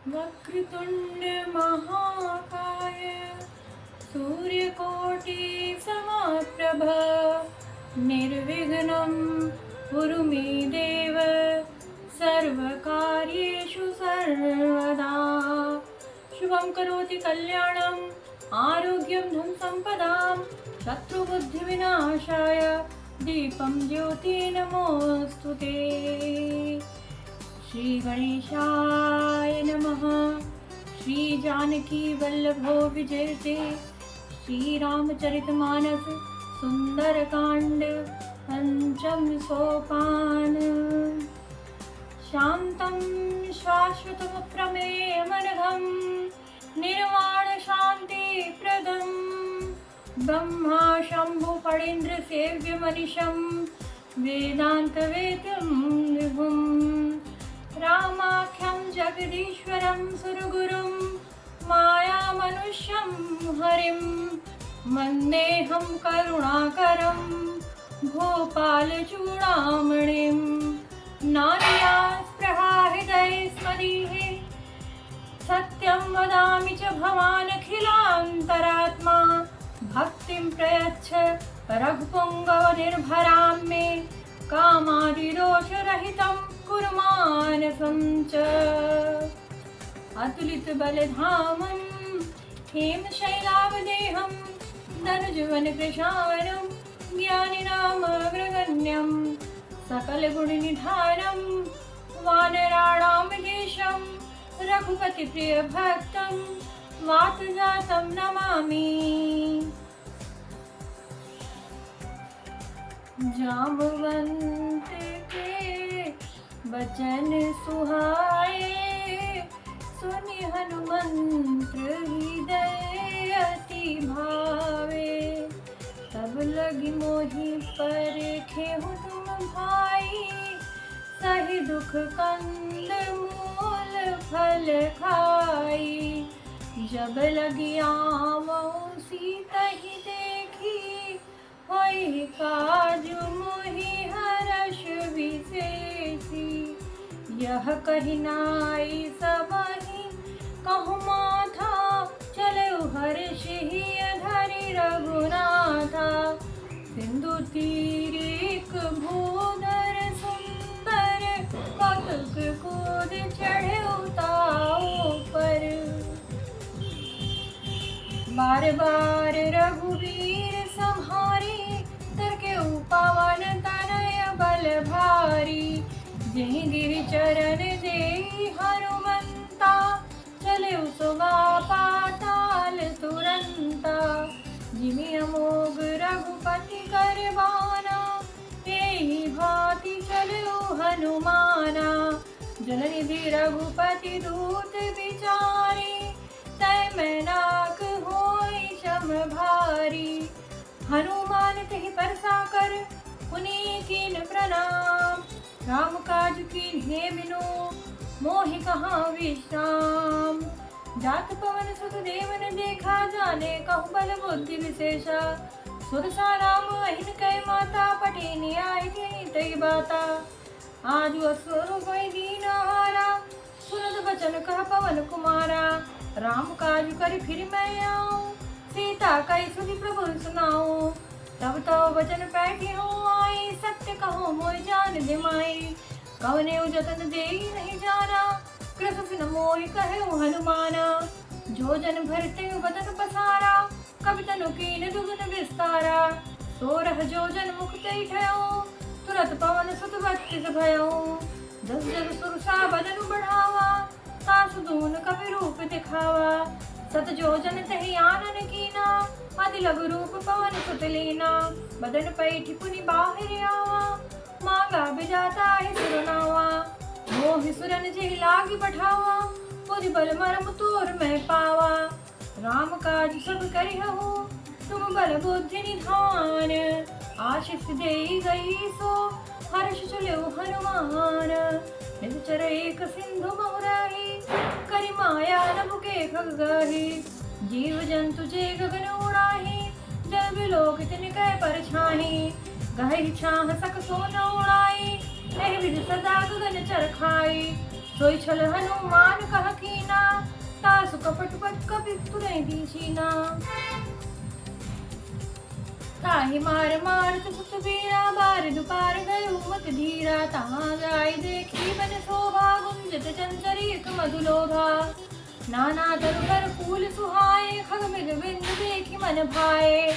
वक्रतुंड महाकाय सूर्यकोटि समप्रभ निर्विघ्नं कुरु मे देव सर्वकार्येषु सर्वदा। शुभं करोति कल्याणं आरोग्यं धन संपदां शत्रुबुद्धिविनाशाय दीपं ज्योति नमोस्तुते। श्री गणेशाय नमः। श्री जानकी वल्लभो विजयते श्री रामचरितमानस सुंदरकांड पंचम सोपान। शांतं शाश्वतं प्रमेयमनघं निर्वाण शांति प्रदं ब्रह्मा शंभु फणीन्द्र सेव्य मनीषं वेदांत वेद्यं विभुम् रामाख्यं जगदीश्वरं सुरगुरुं मायामनुष्यं हरिं वन्देऽहं करुणाकरं भोपालचूडामणिं। नान्या स्पृहा हृदये स्मदीः सत्यं वदामि च भवानखिलान्तरात्मा भक्तिं प्रयच्छ रघुपुङ्गवनिर्भरां मे कामादिदोषरहितं कुरु मानसं च। अतुलितबलधामं हेमशैलावदेहं धनुजवनकृशानं ज्ञानिनामग्रगण्यं सकलगुणनिधानं वानराणामधीशं रघुपतिप्रियभक्तं वातजातं नमामि। जाम्बवंत के वचन सुहाए सुनि हनुमंत हृदय अति भावे। तब लगी मोहि परखेहु तुम भाई सही दुख कंद मूल फल खाई। जब लगी आवहु सीता ही देखी होई काजु मोहि हर्ष विशेषी। यह कही नाई सबहि कहु माथा चले हर्षि धरि रघुनाथा। सिंधु तीर एक भूधर सुंदर कौतुक कूद चढ़े ताऊ पर। बार बार रघुवीर संहारी तरके पावन तनय बल भारी। जहि गिरि चरण देहि हनुमंता चले सुगा पाताल तुरंता। जिमि अमोघ रघुपति कर बाना एहि भांति चले हनुमाना। जलनिधि रघुपति दूत विचारी तय मैनाक होई शम भारी। हनुमान तेहि परसा कर पुनि कीन प्रणाम। राम काज कीन्हे बिनु मोहि कहाँ विश्राम। जात पवन सुत देवन देखा जाने कहु बल बुद्धि विशेषा। सुरसा राम अहिन कै माता पटेनि आई थी तई बाता। आज असुर कोई दीना हारा सुनत बचन कह पवन कुमारा। राम काज कर फिर मैं आऊं सीता कई सुधि प्रभु सुनाऊं। तब तो वचन पैठी हूँ आई सत्य कहो मोहि जान दिमाई। कवने जतन देई नहीं जाना कृत न मोहि कहे हनुमाना। जो जन भरते बदन पसारा कवि तनु कीन दुगुन विस्तारा। सोरह जो जन मुख तई ठयो तुरत पवन सुत बत्तीस भयो। दस जग सुरसा बदन बढ़ावा तासु दून कवि रूप दिखावा। सत जो जन तहि आनन कीना आदि लघु रूप पवन सुत लीना। बदन पैठी पुनि बाहिर आवा मांगा बिजाता है सुरनावा। मोहि सुरन जेहि लागी बढ़ावा बुद्धि बल मरम तोर मैं पावा। राम काज सब करिहु तुम बल बुद्धि निधान। आशीष देई गई सो हर्ष चलो हनुमान। निश्चर एक सिंधु बहुराही करि माया नभ के खग गाही। जीव जंतु जे गगन उड़ाही जल बिलोकित निकय पर छाही। गहरी छाह सक सोन उड़ाई एहि विधि सदा गगन चरखाई। सोई छल हनुमान कह कीना, तासु कपट पट कपि तुरहि दीछिना। ताहि मार मारत सुत वीरा, बार दुपार गयो मत धीरा। तहाँ जाय देखी बन शोभा, गुंजत चंचरीक मधुलोभा। नाना तरुहर फूल सुहाए, खग मृग बिंद देखी मन भाए।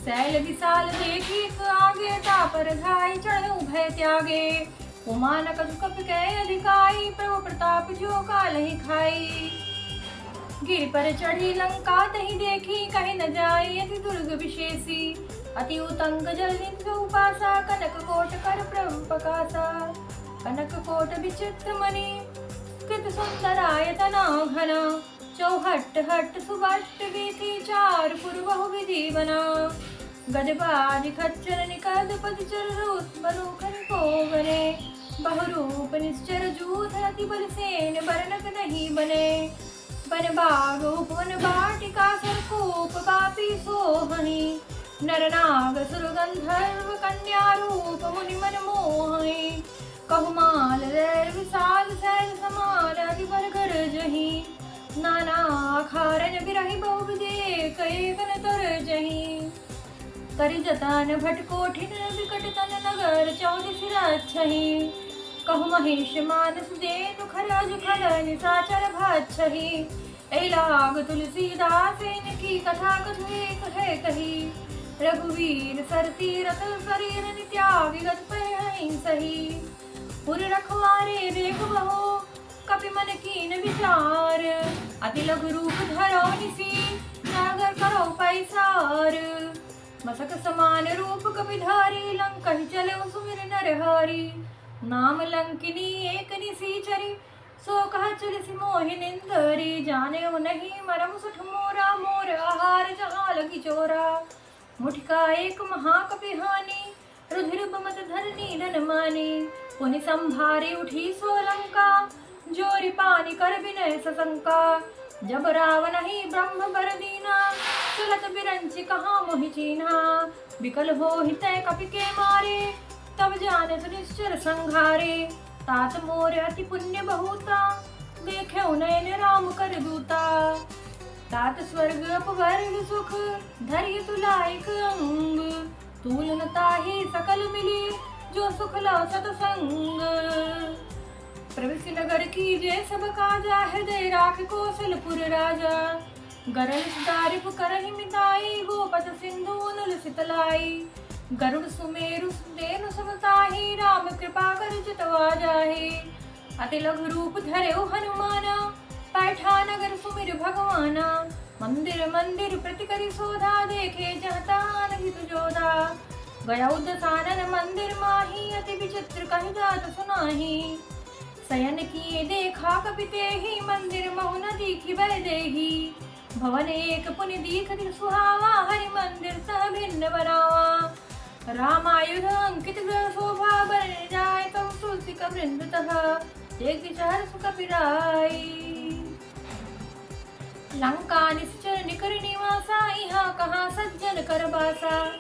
शैल विशाल देखी आगे, तापर धाय चढ़ भय त्यागे। उमान कछु कपि कह अधिकाई, प्रभु प्रताप जो कालहि खाई। गिर पर चढ़ी लंका तही देखी, कहीं न जाई अति दुर्ग विशेषी। अति उतंग जल निंद उपासा, कनक कोट कर प्रभु प्रकाशा। कनक कोट विचित्र मणि, कृत सुंदरायतना घना। चौहट हट सुबट वीथि, चार पुर बहु विधि बना। गजबाज खच्चर निकद पदचर, रोस बनो खर को बने। बहुरूप निश्चर जूथ, अति बल सेन बरनक नहीं बने। बन बाग उपवन बाटिका, सरकूप पापी सोहनी। नर नाग सुर गंधर्व कन्या रूप, मुनि मन मोहि। कहुमाल रैल विशाल, सैल समान अति बर घर जही। नाना खारन बिरहि बहु विधि, कई गन तर जही। करि जतन भट कोठिन, विकट तन नगर चौदि सिर छही। कहु महेश मानस देनु, खरज खल निशाचर भच्छही। ऐ लाग तुलसीदास, इनकी कथा कछु एक है कही। रघुवीर सर तीरथ शरीर, नित्याग गत पर सही। पुर रखवारे देख बहो, कपि मन कीन विचार। अति लघु रूप धरो निसी, नागर करो पैसार। मसक समान रूप कपि धारी, लंकहि चले सुमिर नरहरि। नाम लंकिनी एक निसीचरी, सो कह तुलसी मोहि निंदरी। जाने नहीं मरम सुठ मोरा, मोर आहार जहाँ लगी चोरा। मुठिका एक महाकपि हानि, रुधिर बमत धरनी धन मानी। पुनि संभारी उठी सोलंका, जोरी पानी कर विनय सशंका। जब रावण ही ब्रह्म बर दीना, चलत बिरंचि कहाँ मोहि चीन्हा। विकल हो हितै कपि के मारे, तब जानत निश्चर संघारे। तात मोर अति पुण्य बहुता, देखे नयन राम कर दूता। तात स्वर्ग अपवर्ग सुख, धैर्य तुलायक अंग। तूल न ताहि सकल मिली, जो सुख ला सतसंग। प्रविश नगर कीजे सब काजा, हृदय राख कौशलपुर राजा। गरल दारिप करहि मिताई, गोपत सिंधु नल सितलाई। गरुड़ सुमेरु देनु समताहि, राम कृपा कर जितवा जाहि। अति लघु रूप धरेउ हनुमाना, पैठा नगर सुमिर भगवाना। मंदिर मंदिर प्रति करि शोधा, देखे जहतान हित जोधा। गया दसानन मंदिर माही, अति विचित्र कहि जात सुनाही। शयन किए देखा कपि तेहि, मंदिर महु न दीखि भय देहि। भवन एक पुनि दीख सुहावा, हरि मंदिर सह भिन्न बनावा। रामायुध अंकित ग्रह शोभा, बरन जाय कहु तुलसी का वृंद तहा। एक विचार सुख पिराई। लंका निश्चर निकर निवासा, यहाँ कहाँ सज्जन कर बासा।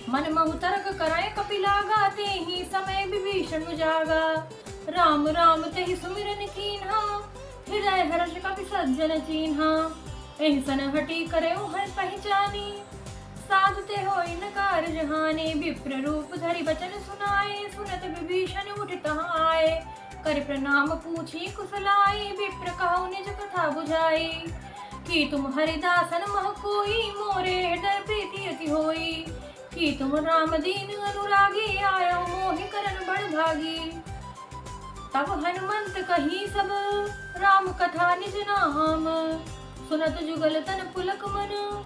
मन महु तर्क कराय कपि लागा, तेहि समय विभीषण जागा। राम राम तेहि सुमिरन कीन्हा, हृदय हर्ष कपि सज्जन चीन्हा। एहि सन हटी करeu हर पहचानी, साधु ते होई न कारज हानि। विप्र रूप धरि बचन सुनाए, सुनत विभीषण उठ तहाँ आए। कर प्रणाम पूछी कुशलाई, विप्र कहु निज कथा बुझाई। कि तुम हरिदासन मह कोई, मोरे हृदय प्रीति अति होई। कि तुम राम दीन अनुरागी, आयो मोहि करन बड़ भागी। तब हनुमंत कही सब, राम कथा निज नाम। सुनत जुगल तन पुलक मन,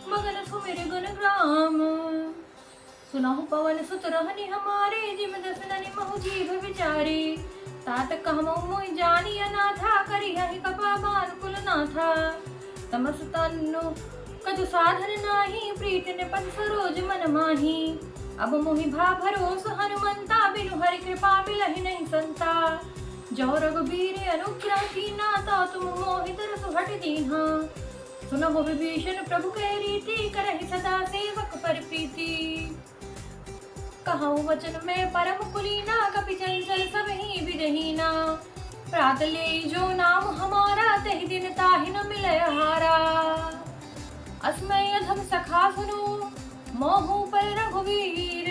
मगन सुमिर गुण ग्राम। सुनहु पवन सुत रहनि हमारे, जिम दस ननि महु जीव विचारे। तात कहमौ मोहि जानी अनाथा, करिहहि कपा बान कुल नाथा। तमस तन्नु कछु साधन नाही, प्रीत ने पद सरोज मन माही। अब मोहि भा भरोस हनुमंता, बिनु हरि कृपा मिलहि नहीं संता। जो रघुबीर अनुग्रह कीना, ता तुम मोहि तरसु हट दीन्हा। सुनहु विभीषण प्रभु के रीति, करहि सदा सेवक पर प्रीति। कहऊँ वचन में परम कुलीना, कपि चंचल सब ही विदहीना। प्रात ले जो नाम हमारा, तहि दिन ताहि न मिलय हारा। अस्मय अधम सखा सुनो, मोहु पर रघुवीर,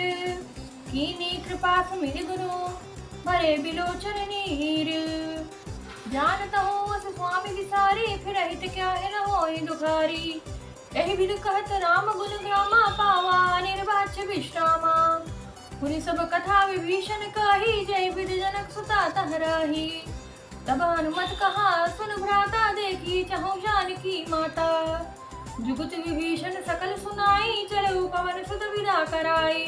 कीनी कृपा सुमिर गुरु, भरे बिलोचन नीर। जानत हूँ अस स्वामी विसारी, फिर हित क्या है न होई दुखारी। यही विद कहत राम गुण ग्रामा, पावा निर्वाच्य विश्रामा। पुनि सब कथा विभीषण कही, जय विद जनक सुता तहराही। तब हनुमत कहा सुन भ्राता, देखी चहु जानकी माता। जुगुत विभीषण सकल सुनाई, चलऊ पवन सुत विदा कराई।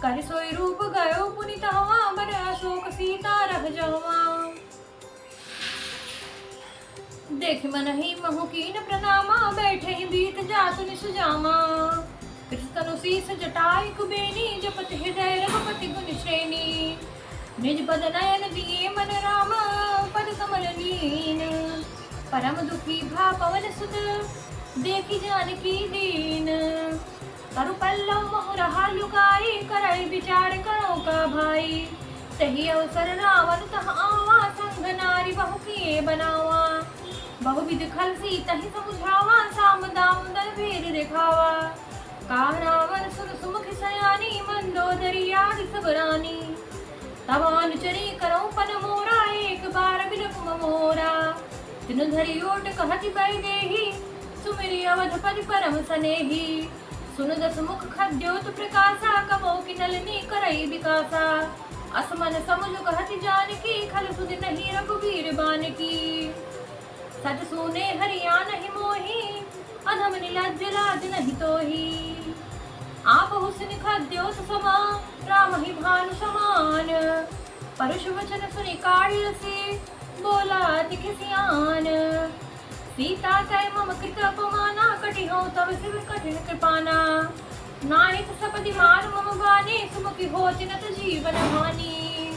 कर सोई रूप गयो पुनि तहवा, बन अशोक सीता रह जहवा। देख मन ही महु कीन प्रणामा, बैठे ही बीत जातु निसुजामा। कृतनु शीस जटाई कुबेनी, जपत हृदय रघुपति गुण श्रेणी। निज पद नयन दिए मन राम, पद कमल लीन। परम दुखी भा पवन सुत, देखी जानकी दीन। करु पल्लव महु रहा लुकाई, करई विचार करो का भाई। सही अवसर रावण तह आवा, संग नारी बहु किए बनावा। बहुविध खल सीता ही समुझावा, साम दाम दल भेद दिखावा। कहा रावण सुन सुमुख सयानी, मंदोदरी आदि सब रानी। तब अनुचरी करो पन मोरा, एक बार बिलकुम मोरा। तिनु धरि ओट कहति बैदेही, सुमिरि अवधपति परम सनेही। सुन दस मुख खद्योत प्रकाशा, कमो की नलिनी करई विकासा। असमन समुझ कहति जानकी, खल सुधि नहीं रघुवीर बानकी। सच सुने हरिया नहीं मोही, अधम निलज्ज लाज नहीं तोही। आप हुस्न खद्योत समा, राम ही भानु समान। परुष वचन सुनि काढ़ी से, बोला अति खिसियान। सीता तय मम कृत अपमाना, कटि हो तब शिव कठिन कृपाना। नाहित सपदि मार मम बाने, सुमुखी होति नत जीवन हानि।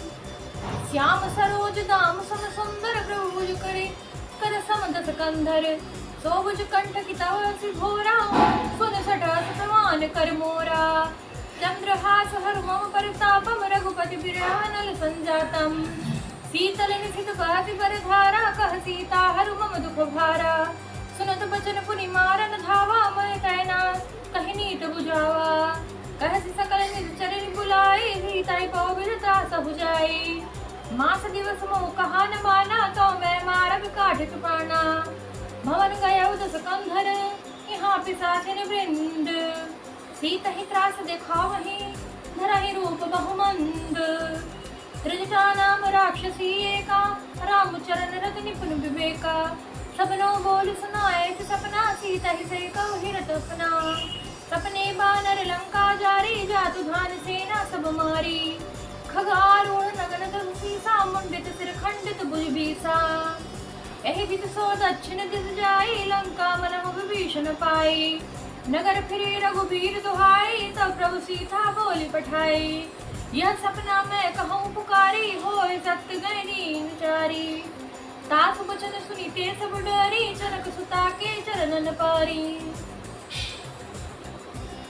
श्याम सरोज दाम सम सुंदर, प्रभु मुझ करे कर समदस कंधर। सोभुज कंठ की तव घोरा, सुन सटास प्रमाण कर मोरा। चंद्रहास हर मम परतापम, रघुपति बिरहनल संजातम। शीतल निशित कहति बर धारा, कह सीता हरु मम दुख भारा। सुनत बचन पुनि मारन धावा, मैं तैना कहि नीत बुझावा। कहसि सकल निज चरण बुलाई, सीताई पौ बिरता सहु जाई। मास दिवस मोह कहा न माना, तो मैं मारब काढ़ित प्राणा। भवन गया दस कंधर, यहाँ पिशाचिन वृंद। सीता ही त्रास देखावहि, धरहि रूप बहुमंद। त्रिजटा नाम राक्षसी एका, राम चरण रत निपुण विवेका। सबनो बोल सुनाए सपना, सीता ही सही कहो हिरत अपना। सपने बानर लंका जारी, जातु धान सेना सब मारी। खगारूढ़ नगन दल सीसा, मुंडित सिर खंडित भुज बीसा। एहि विध सो दक्षिण दिस जाई, लंका मनहु विभीषण पाई। नगर फिरे रघुबीर दुहाई, तब प्रभु सीता बोली पठाई। यह सपना मैं कहूँ पुकारी, होय सत्य गए दीन चारी। तासु बचन सुनी ते सब डरी, जनक सुता के चरणन पारी।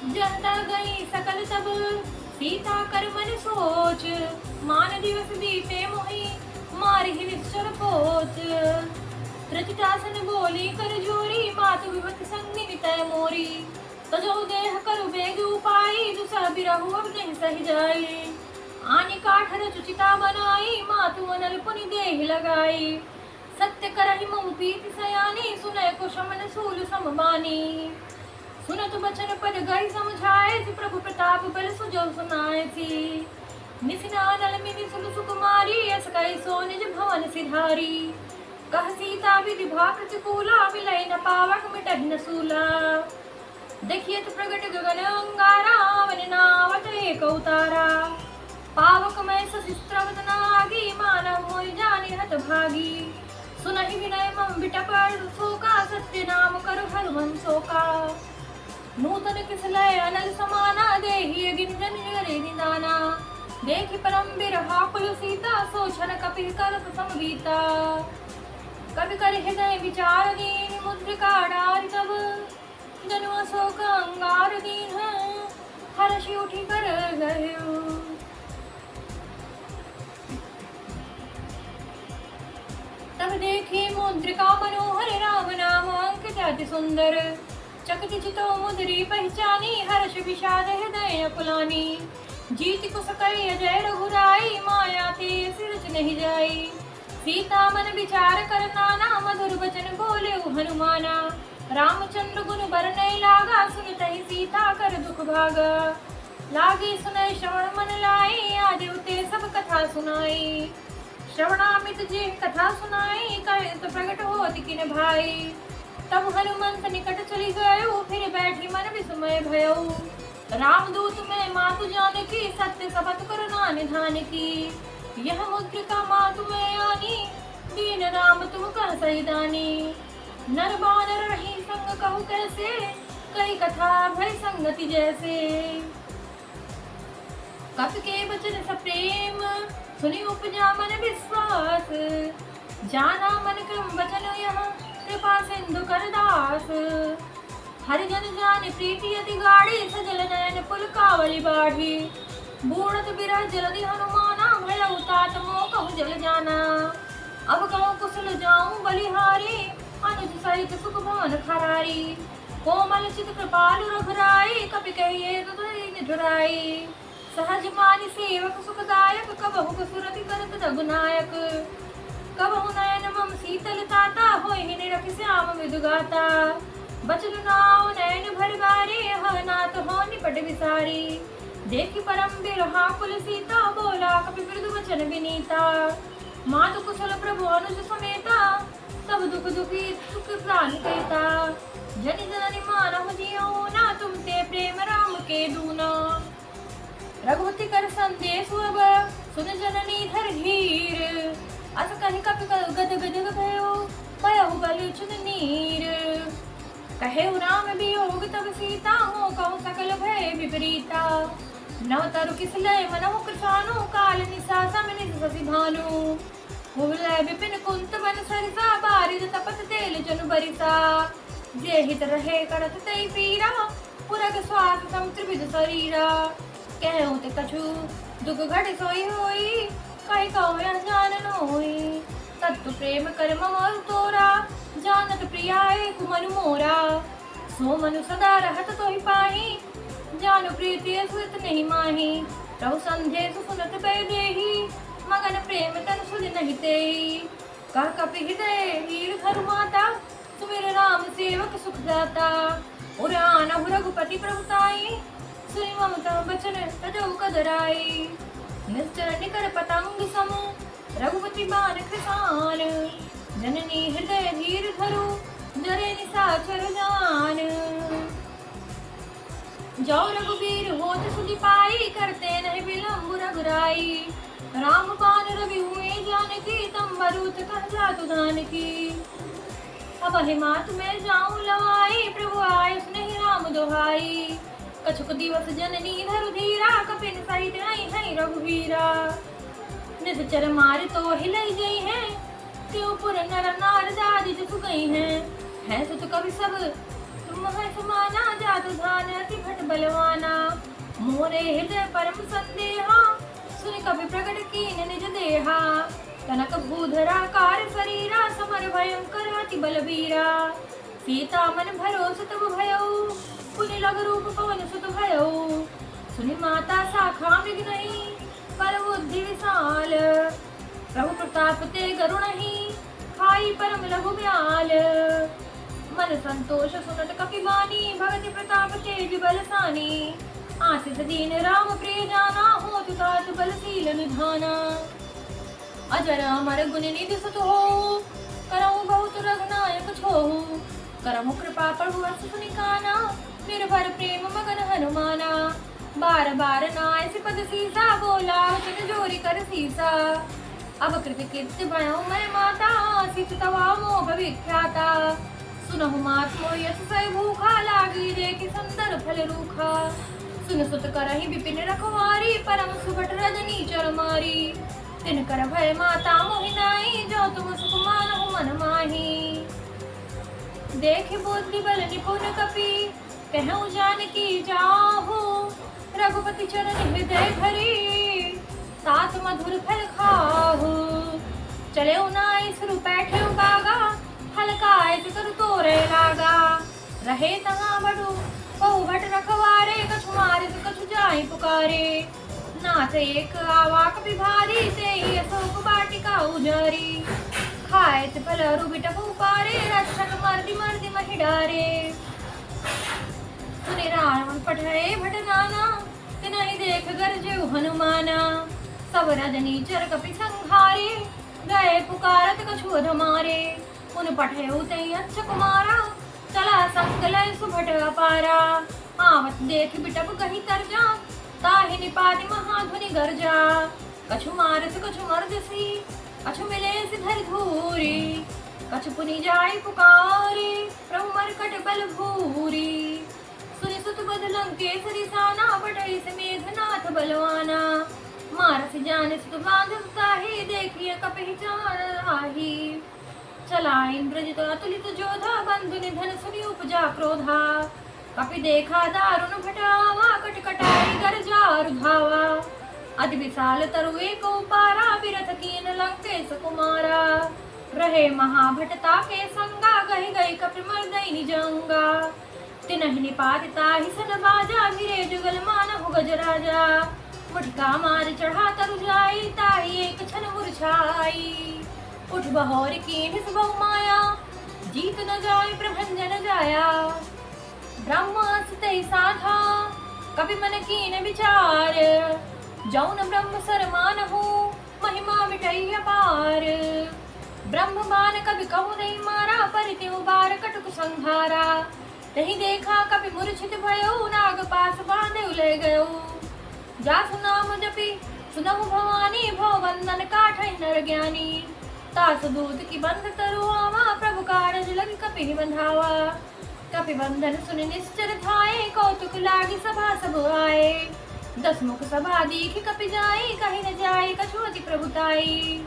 जनता गई सकल तब, सीता कर मन सोच। मान दिवस बीते मोहि, मारि ही निश्चर पोच। रचितासन बोली कर जोरी, मातु विमत संगिनी तय मोरी। तजो देह करु बेग उपाई, दुसह बिरहु अब नहीं सहि जाई। आनि काठ रचुचिता बनाई, मातु अनल पुनि देहि लगाई। सत्य करहि मम प्रीति सयानी, सुनय कुशमन सूल समबानी। सुनत बचन पद गई समझाए, प्रभु प्रताप बल सुजो सुनाए थी। निसिनानल मिनि सुन सुकुमारी, यस कई सो निज भवन सिधारी। कह सीता विधि भा प्रतिकूला, मिलई न पावक मिटहि न सूला। देखिए तो प्रगट गगन अंगारा, मन नावत एक उतारा। पावक में सशिस्त्रवत नागी, मानव मोहि जानि हत भागी। सुनहि विनय मम बिटप शोका, सत्य नाम करु हनुमन शोका। नूतन किसलय अनल समाना, देहि गिंजन जरे निदाना। देखि परम बिरहा कुल सीता, सोचन कपि करत समवीता। कवि कर हृदय विचार दीन, मुद्रिका डारि तब। जनुआ शोक अंगार दीन, हर्षि उठि कर गयो। देखी मुद्रिका मनोहर राम नाम अंकित अति सुंदर। चकित चितो मुद्री पहचानी हर्ष विषाद हृदय पुलानी। जीत कुस करी अजय रघुराई माया ते सिरच नहीं जाई। सीता मन विचार कर नाना मधुर वचन बोले हनुमाना। रामचंद्र गुण बरनय लागा सुनतहि सीता कर दुख भागा। लागे सुनय श्रवण मन लाई आदेव ते सब कथा सुनाई। श्रवणामित जे कथा सुनाई कहे तो प्रकट होति किन भाई। तब हनुमंत निकट चली गयो फिर बैठी मन विस्मय भयो। रामदूत में मातु जानकी सत्य शपथ कर निधान की। यह मुद्रिका मातु में आनी दीन राम तुम कह सही दानी। नर बानर रही संग कहु कैसे कई कथा भय संगति जैसे। कप के वचन सप्रेम सुनि उपजा मन विश्वास। जाना मन क्रम वचन यह कृपा सिंधु कर दास। हरिजन जान प्रीति अति गाढ़ी सजल नयन पुल कावली बाढ़ी। बूढ़त बिरह जल्दी हनुमाना भय तात मोह कहु जल जाना। अब कहूँ कुशल जाऊं बलिहारी अनुज सहित सुख भवन खरारी। कोमल चित कृपालु रघुराई कपि कहिए निठुराई। सहज मानि सेवक सुखदायक कबहु कसुरति करत रघुनायक। कबहु नयन मम शीतल ताता होय निरख श्याम विदुगाता। बचन नाव नयन भर बारे हर नाथ हो निपट विसारी। देखि परम बिरहा कुल सीता बोला कपि मृदु वचन विनीता। मातु कुशल प्रभु अनुज समेता सब दुख दुखी सुख प्राण कहता। जनि जननि मानहु जियो ना तुम ते प्रेम राम के दूना। रघुपति कर संदेश अब सुन जननी धर धीर। अस कहि कपि गद गद भयो भयहु बलि चुन नीर। कहे राम वियोग तब सीता हो कहु सकल भय विपरीता। नव तरु किस लय मनहु कृसानु काल निशा समिनि ससि भानु। हुलय विपिन कुंत बन सरिसा बारिद तपत तेल जनु बरिसा। जे हित रहे करत तई पीरा पुरग स्वास सम त्रिविध शरीरा। कहूँ ते कछु दुख घट सोई होई कई कहो जान होई। तत्व प्रेम कर मम तोरा जानत प्रियाए कुमनु मोरा। सो मनु सदा रहत तोहि पाही जानु प्रीति सुत नहीं माही। प्रभु संदेश सुनत पै देही मगन प्रेम तन सुध नहीं तेही। कह कपि हृदय हीर धरु माता सुमिर राम सेवक सुख दाता। उरान रघुपति प्रभुताई सुनि ममता बचन तजौ कदराई। निश्चर निकर पतंग समु रघुपति बाण कृसान। जननी हृदय धीर धरु जरे निशाचर जान। जो रघुवीर होत सुधि पाई करते नहीं विलंब रघुराई। राम बाण रवि हुए जानकी तम बरूथ कह जातु जानकी। अब हिमात में जाऊं लवाई प्रभु आय नहीं राम दोहाई। कछुक दिवस जननी धरु धीरा कपिन सहित आई है रघुवीरा। निश्चर मार तो हिलई गई है क्यों पुर नर नार दादी जसु गई है सुत कवि सब तुम है समाना। जातु धान अति भट बलवाना। मोरे हृदय परम संदेहा सुनि कवि प्रकट कीन निज देहा। कनक भूधरा कार शरीरा समर भयंकर अति बलबीरा। सीता मन भरोस तब भयो पुनि लग रूप पवन सुत भयो। सुनि माता शाखा मृग नहीं पर बुद्धि विशाल। प्रभु प्रताप ते गरुणहि खाई परम लघु ब्याल। मन संतोष सुनत कपि बानी भगति प्रताप तेज बलसानी। आसित दीन राम प्रिय जाना होत तात बलशील निधाना। अजर अमर गुण निधि सुत हो करहु बहुत रघुनायक छोहु। करहु कृपा प्रभु अस सुनि काना निर्भर प्रेम मगन हनुमाना। बार बार नाय सिपद सीसा बोला वचन जोरी कर सीसा। अब कृत कीर्ति भयो मैं माता सित तवा मोह विख्याता। सुनहु मात मोर यश सय भूखा लागी देखि सुंदर फल रूखा। सुन सुत करहि विपिन रखवारी परम सुभट रजनी चर मारी। तिन कर भय माता मोहि नाई जो तुम सुख मानहु मन माही। देख बुद्धि बल निपुण कपि कहूँ जानकी जाहू। रघुपति चरण हृदय धरी तात मधुर फल खाहू। चले उनाई सुरु बैठे बागा, हल्का ऐसे कर तोरे लागा। रहे तहाँ बड़ू बहु भट रखवारे, कछु मारे तो कछु जाई पुकारे। नाथ एक आवाक बिभारी, ते ही अशोक बाटिका उजारी। खाए ते पलरु बिटप उपारे, रक्षक मर्दी मर्दी महिडारे। सुने रावण पठरे भट नाना, तिनहि देख गरजे हनुमाना। सब रजनी चर कपि संहारे, गए पुकारत कछु अधमारे। उन पठे उतई अच्छ कुमारा, चला संकलय सुभट अपारा। आवत देख बिटप कहीं तरजा, ताहि निपाति महाध्वनि गर्जा। कछु मारत कछु मर्दसी, कछु मिले सिधर धूरी। कछु पुनि जाय पुकारे, प्रभु मरकट बल भूरी। सुनि सुत बद लंकेसरी साना, पठई समेत नाथ बलवाना। मारस जान सुत बांध ताहि, देखिए कपहि चार आही। चला इंद्रजित अतुलित जोधा, बंधु निधन सुनि उपजा क्रोधा। कपि देखा दारुण भटावा, कटकटाई गर्जा रुधावा। अति विशाल तरु एक उपारा, बिरथ कीन लंकेश कुमारा। रहे महाभटता के संगा, गहि गई कपि मर्दई निजंगा। तिनहि निपाति ताहि सन बाजा, गिरे जुगल मानहु गजराजा। मुठका मार चढ़ा तरु जाई, ताहि एक छन मुरझाई। उठ बहोर कीन बहु माया, जीत न जाय प्रभंजन जाया। ब्रह्मास्ते साधा, कपि मन कीन विचार। जौन ब्रह्म सरमानहु, महिमा मिटई अपार। ब्रह्म बान कभी कहु नहीं मारा, परिति उबार कटुक संहारा। तही देखा कभी मूर्छित भयो, नाग पास बांधे ले गयो। जासु नाम जपि सुनहु भवानी, भव बंधन काटहि नर ज्ञानी। तासु दूत की बंध तरु आवा, प्रभु कारज लग कपि बंधावा। कपि बंधन सुनि निश्चर थाए, कौतुक लागी सभा सब आए। दस मुख सभा दीख कपि जाए, कहीं न जाए कछु अति प्रभुताई।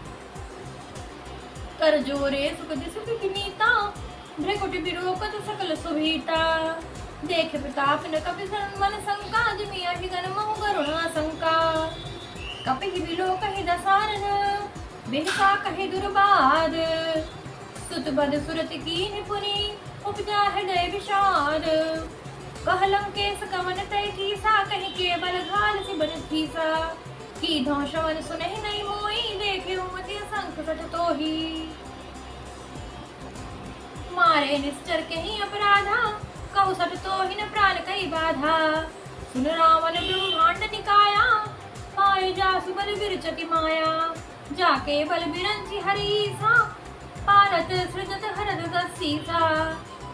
कर जोरे सुख दिस विनीता, भ्रकुटि विरोकत सकल सुभीता। देख प्रताप न कपि मन शंका, जिमिया ही गन महु करुणा शंका। कपि बिलो कहि दसारन, बिहसा कहि दुर्बाद। सुत बद सुरति कीन्हि पुनि, उपजा हृदय विषाद। कह लंकेश कवन तय कीसा, कहि केवल घाल सिबन ठीसा। की धौ श्रवण सुनहि नहीं मोई, देखे उमति असंख सठ तोही। मारे निश्चर कहीं अपराधा, कहु सठ तोहि न प्राण कई बाधा। सुन रावण ब्रह्मांड निकाया, पाए जासु बल विरचति माया। जाके बल बिरंचि हरीसा, पारत सृजत हरद दसीसा।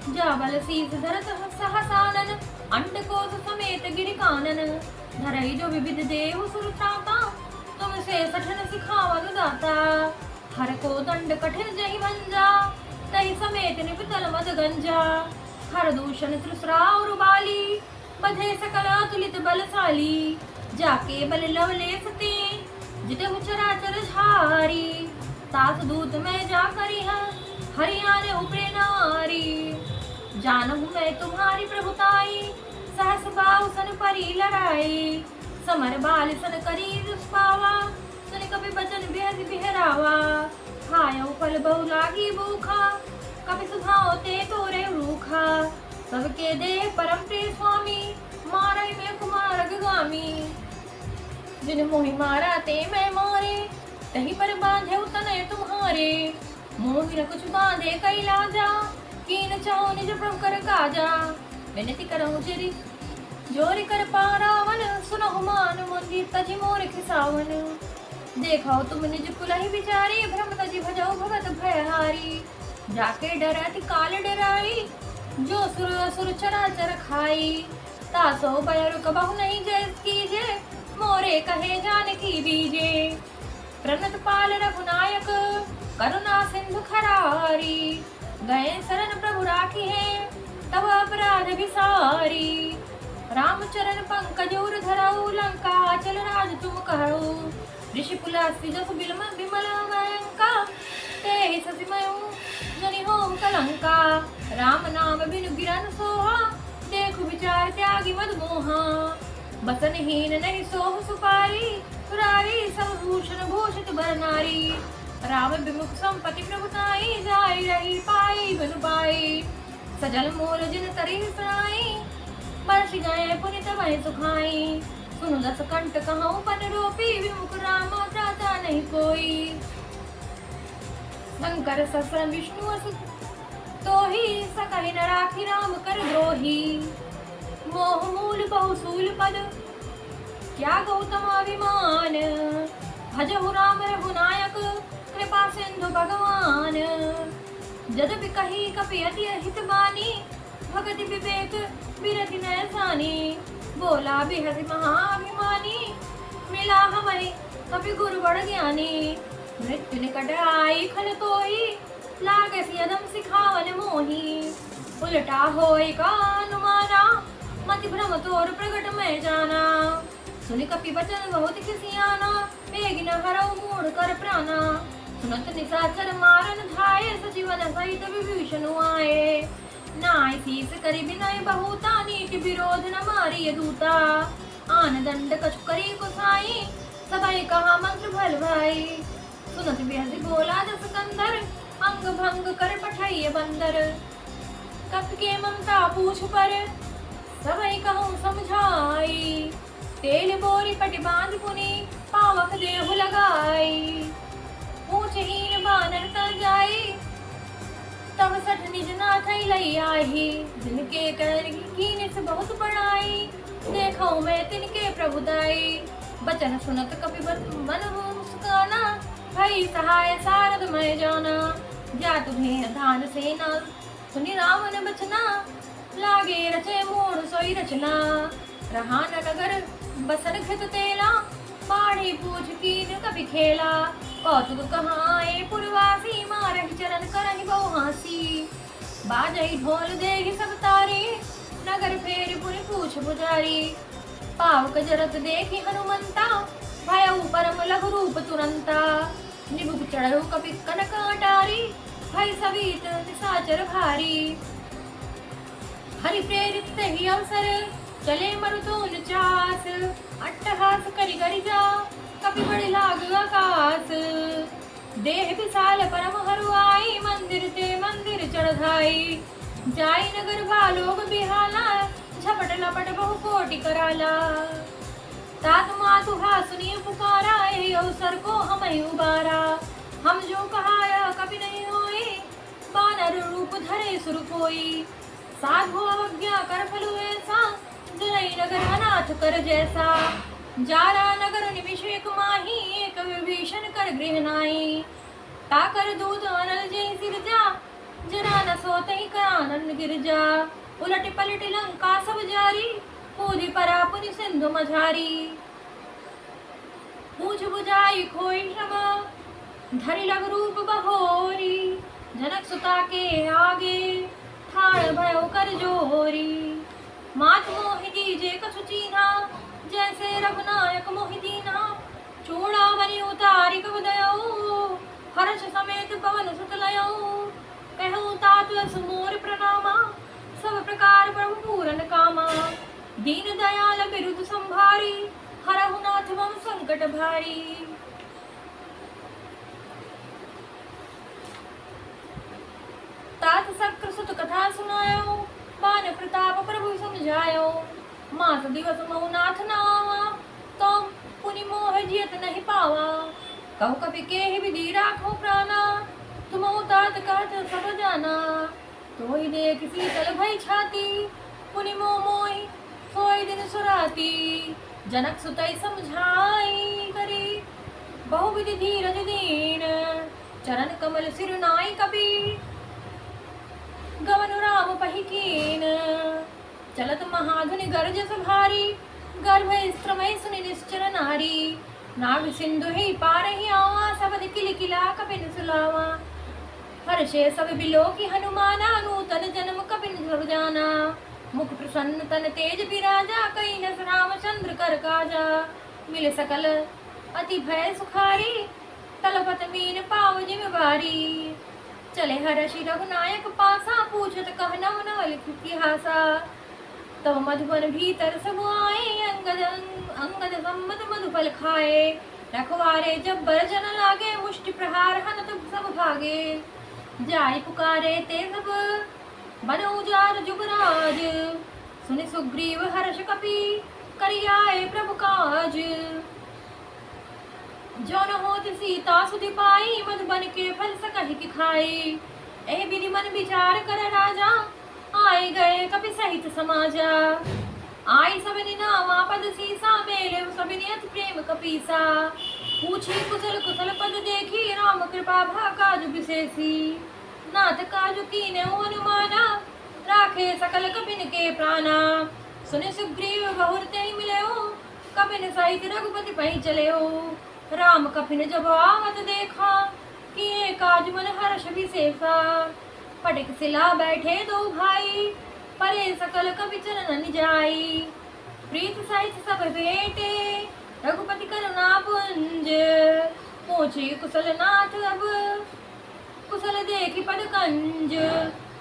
जा बल शीस धरत सहसानन, अंडकोश समेत गिरि कानन। धरई जो विविध देहु सुरत्राता, तुम से सठन सिखावन दाता। हर को दंड कठिन जहि भंजा, तहि समेत निपतल मद गंजा। हर दूषण त्रिसरा और बाली, बधे सकल अतुलित बलशाली। जाके बल लवलेस ते, जितहु चराचर झारी। तास दूत में जा करी है, हरियाणे उपरे नारी। जानहु मैं तुम्हारी प्रभुताई, सहस बाहु सन परी लड़ाई। समर बाल सन करी दुष्पावा, सुन कपि बचन बेहद बिहरावा। खायो फल बहु लागी भूखा, कपि सुधाओ ते तोरे रूखा। सबके दे परम प्रिय स्वामी, मारई में कुमार गामी। जिन मोहि मारा ते मैं मारे, तही पर बांधे तनय तुम्हारे। मोहि न कुछ बांधे कई लाजा, कीन चाहो निज प्रभु कर काजा। विनती करहु चिरि जोरि कर पारावन, सुनहु मान मुंदी तजि मोर खिसावन। देखो तुम निज कुलहि विचारी, भ्रम तजि भजौ भगत भयहारी। जाके डरति काल डराई, जो सुर असुर चराचर खाई। तासो भय रुक बहु नहीं जय कीजे, मोरे कहे जानकी बीजे। प्रणत पाल रघुनायक, करुणा सिंधु खरारी। गए शरण प्रभु राखी है, तब अपराध विसारी। रामचरण पंकज उर धरऊ, लंका चल राज तुम कहऊ। ऋषि पुलासी जस बिमल भयंका, ते ससिमयु जनि होम कलंका। राम नाम बिनु गिरन सोहा, देखु विचार त्यागी मद मोहा। बसनहीन नहीं सोह सुपारी, पुरारी सब भूषण भूषित बर नारी। राम विमुख संपत्ति प्रभुताई, जाय रही पाई बनु पाई। सजल मोर जिन तरी सुनाई, बरस गए पुनि तबहि सुखाई। सुनु दस कंठ कहूँ पन रोपी, विमुख राम त्राता नहीं कोई। शंकर ससन विष्णु असुत तोहि, सकहि न राखी राम कर द्रोही। मोह मूल बहुसूल पद, क्या गौतम अभिमान। भजहु राम रघुनायक, कृपा सिंधु भगवान। यद्यपि कही कपि अति हित बानी, भगति विवेक बिरति नयसानी। बोला बिहति महाभिमानी, मिला हमें कपि गुरु बड़ ज्ञानी। मृत्यु निकट आई खल तोहि, लागे यदम सिखावन मोही। उलटा होय का अनुमाना, मति भ्रम तोर प्रगट में जाना। सुनि कपि वचन बहुत किसियाना, बेग न हरऊ मूढ़ कर प्राणा। सुनत निशाचर मारन धाये, सजीवन सहित विभीषण आए। नाय शीस करि विनय बहुता, नीति विरोध न मारिय दूता। आन दंड कछु करी कुसाई, सबई कहा मंत्र भल भाई। सुनत बिहसि बोला दस कंधर, अंग भंग कर पठाइय बंदर। कप के ममता पूछ पर, सबई कहूँ समझाई। तेल बोरी पटि बांध पुनि, पावक देहु लगाई। ऊंचहीन बानर तर जाई, तब सठ निज नाथ लई आई। जिनके कर कीन से बहुत बड़ाई, देखो मैं तिनके प्रभुदाई। बचन सुनत कपि मन मुस्काना, भई सहाय सारद मैं जाना। जा तुम्हें धान सेना, सुनि रावण बचना। लागे रचे मोड़ सोई रचना, रहा न नगर बसन खित तेला। बाढ़ी पूछ कीन कपि खेला, कौतुक कहाए पुरवासी। मारहि चरण करहि बहु हासी, बाजहि ढोल देहि सब तारी। नगर फेर पुनि पूछ पुजारी, पावक जरत देखि हनुमंता। भयउ परम लघु रूप तुरंता, निबुक चढ़ऊ कपि कनक अटारी। भय सवीत निशाचर भारी, हरि प्रेरित ही अवसर। चले मरुतोन चास, अट्टहास करि गरिजा। कपि बड़े लाग आकाश, देह विशाल परम हरुआई। मंदिर ते मंदिर चढ़ाई, जाई नगर भालोग बिहाला। झपट लपट बहु कोटि कराला, तात मातु हासुनी पुकारा। यही अवसर को हमें उबारा, हम जो कहाया कभी नहीं होई। बानर रूप धरे सुर कोई, साधु अवज्ञा कर फलु ऐसा। जनई नगर अनाथ कर जैसा, जारा नगर निमिषेक माही। एक विभीषण कर गृह नाई, ताकर दूध अनल जय सिरजा। जरा न सोते ही करानन गिरजा। उलट पलट लंका सब जारी, कूदि परा पुनि सिंधु मझारी। पूछ बुझाई खोई क्षमा, धरि लग रूप बहोरी। जनक सुता के आगे, ठाड़ भयो कर जोरी। मात मोहि दीजे कछु चीन्हा, जैसे रघुनायक मोहि दीन्हा। चूड़ामणि उतारि कब दयऊ, हर्ष समेत पवन सुत लयऊ। कहूँ तात यस मोर प्रणामा, सब प्रकार प्रभु पूरन कामा। दीन दयाल बिरुद संभारी, हरहु नाथ मम संकट भारी। तात सक्र सुत कथा सुनायो, बान प्रताप प्रभु समझायो। मास दिवस महु नाथ नावा, तो पुनि मोह जियत नहीं पावा। कहु कपि केहि विधि राखो प्राणा, तुमहु तात कहत सब जाना। तोहि देख शीतल भई छाती, पुनि मोह मोहि सोई दिन सुराती। जनक सुतई समझाई करी, बहुविधि धीरज दीन। चरण कमल सिर नाई कपि, गवन राम पहि कीन। चलत महाधुनि गरजस भारी, गर्भ स्त्रमय सुनि निश्चर नारी। नाग सिंधु ही पारहि आवा, सबद किलकिला कपिन सुलावा। हर्षे सब बिलोकी हनुमाना, नूतन जन्म कपिन सब जाना। मुख प्रसन्न तन तेज बिराजा, कई नस रामचंद्र कर काजा। मिल सकल अति भय सुखारी, तलपत मीन पाव जिम बारी। चले हर्षि रघुनायक पासा, पूछत कह नव नवल इतिहासा। तब मधुबन भीतर सब आए, अंगद संमत मधुफल खाए। रखवारे जब बरजन लागे, मुष्टि प्रहार हन तब सब भागे। जाय पुकारे ते सब बन उजार जुगराज, सुनि सुग्रीव हर्ष कपि करियाए प्रभु काज। जो न होत सीता सुधि पाई, मधुबन के फल सकहि कि खाई। एह विधि मन विचार कर राजा, आए गए कपि सहित समाजा। आई सबनि नावा पद सीसा, मेले सबनि अति प्रेम कपीसा। पूछी कुशल कुशल पद देखी, राम कृपा भा काजु विशेषी। नाथ काजु कीन्हे अनुमाना, राखे सकल कपिन के प्राणा। सुनि सुग्रीव बहुर तेहि मिलयो, कपिन सहित रघुपति पहि चलयो। राम कपिन जब आवत देखा, किए काज मन हर्ष विशेषा। पटिक सिला बैठे दो भाई, परे सकल कपि चरण जाई। प्रीत सहित सब भेटे, रघुपति करुणा पुंज। पूछे कुशल नाथ अब, कुशल देखि पद कंज।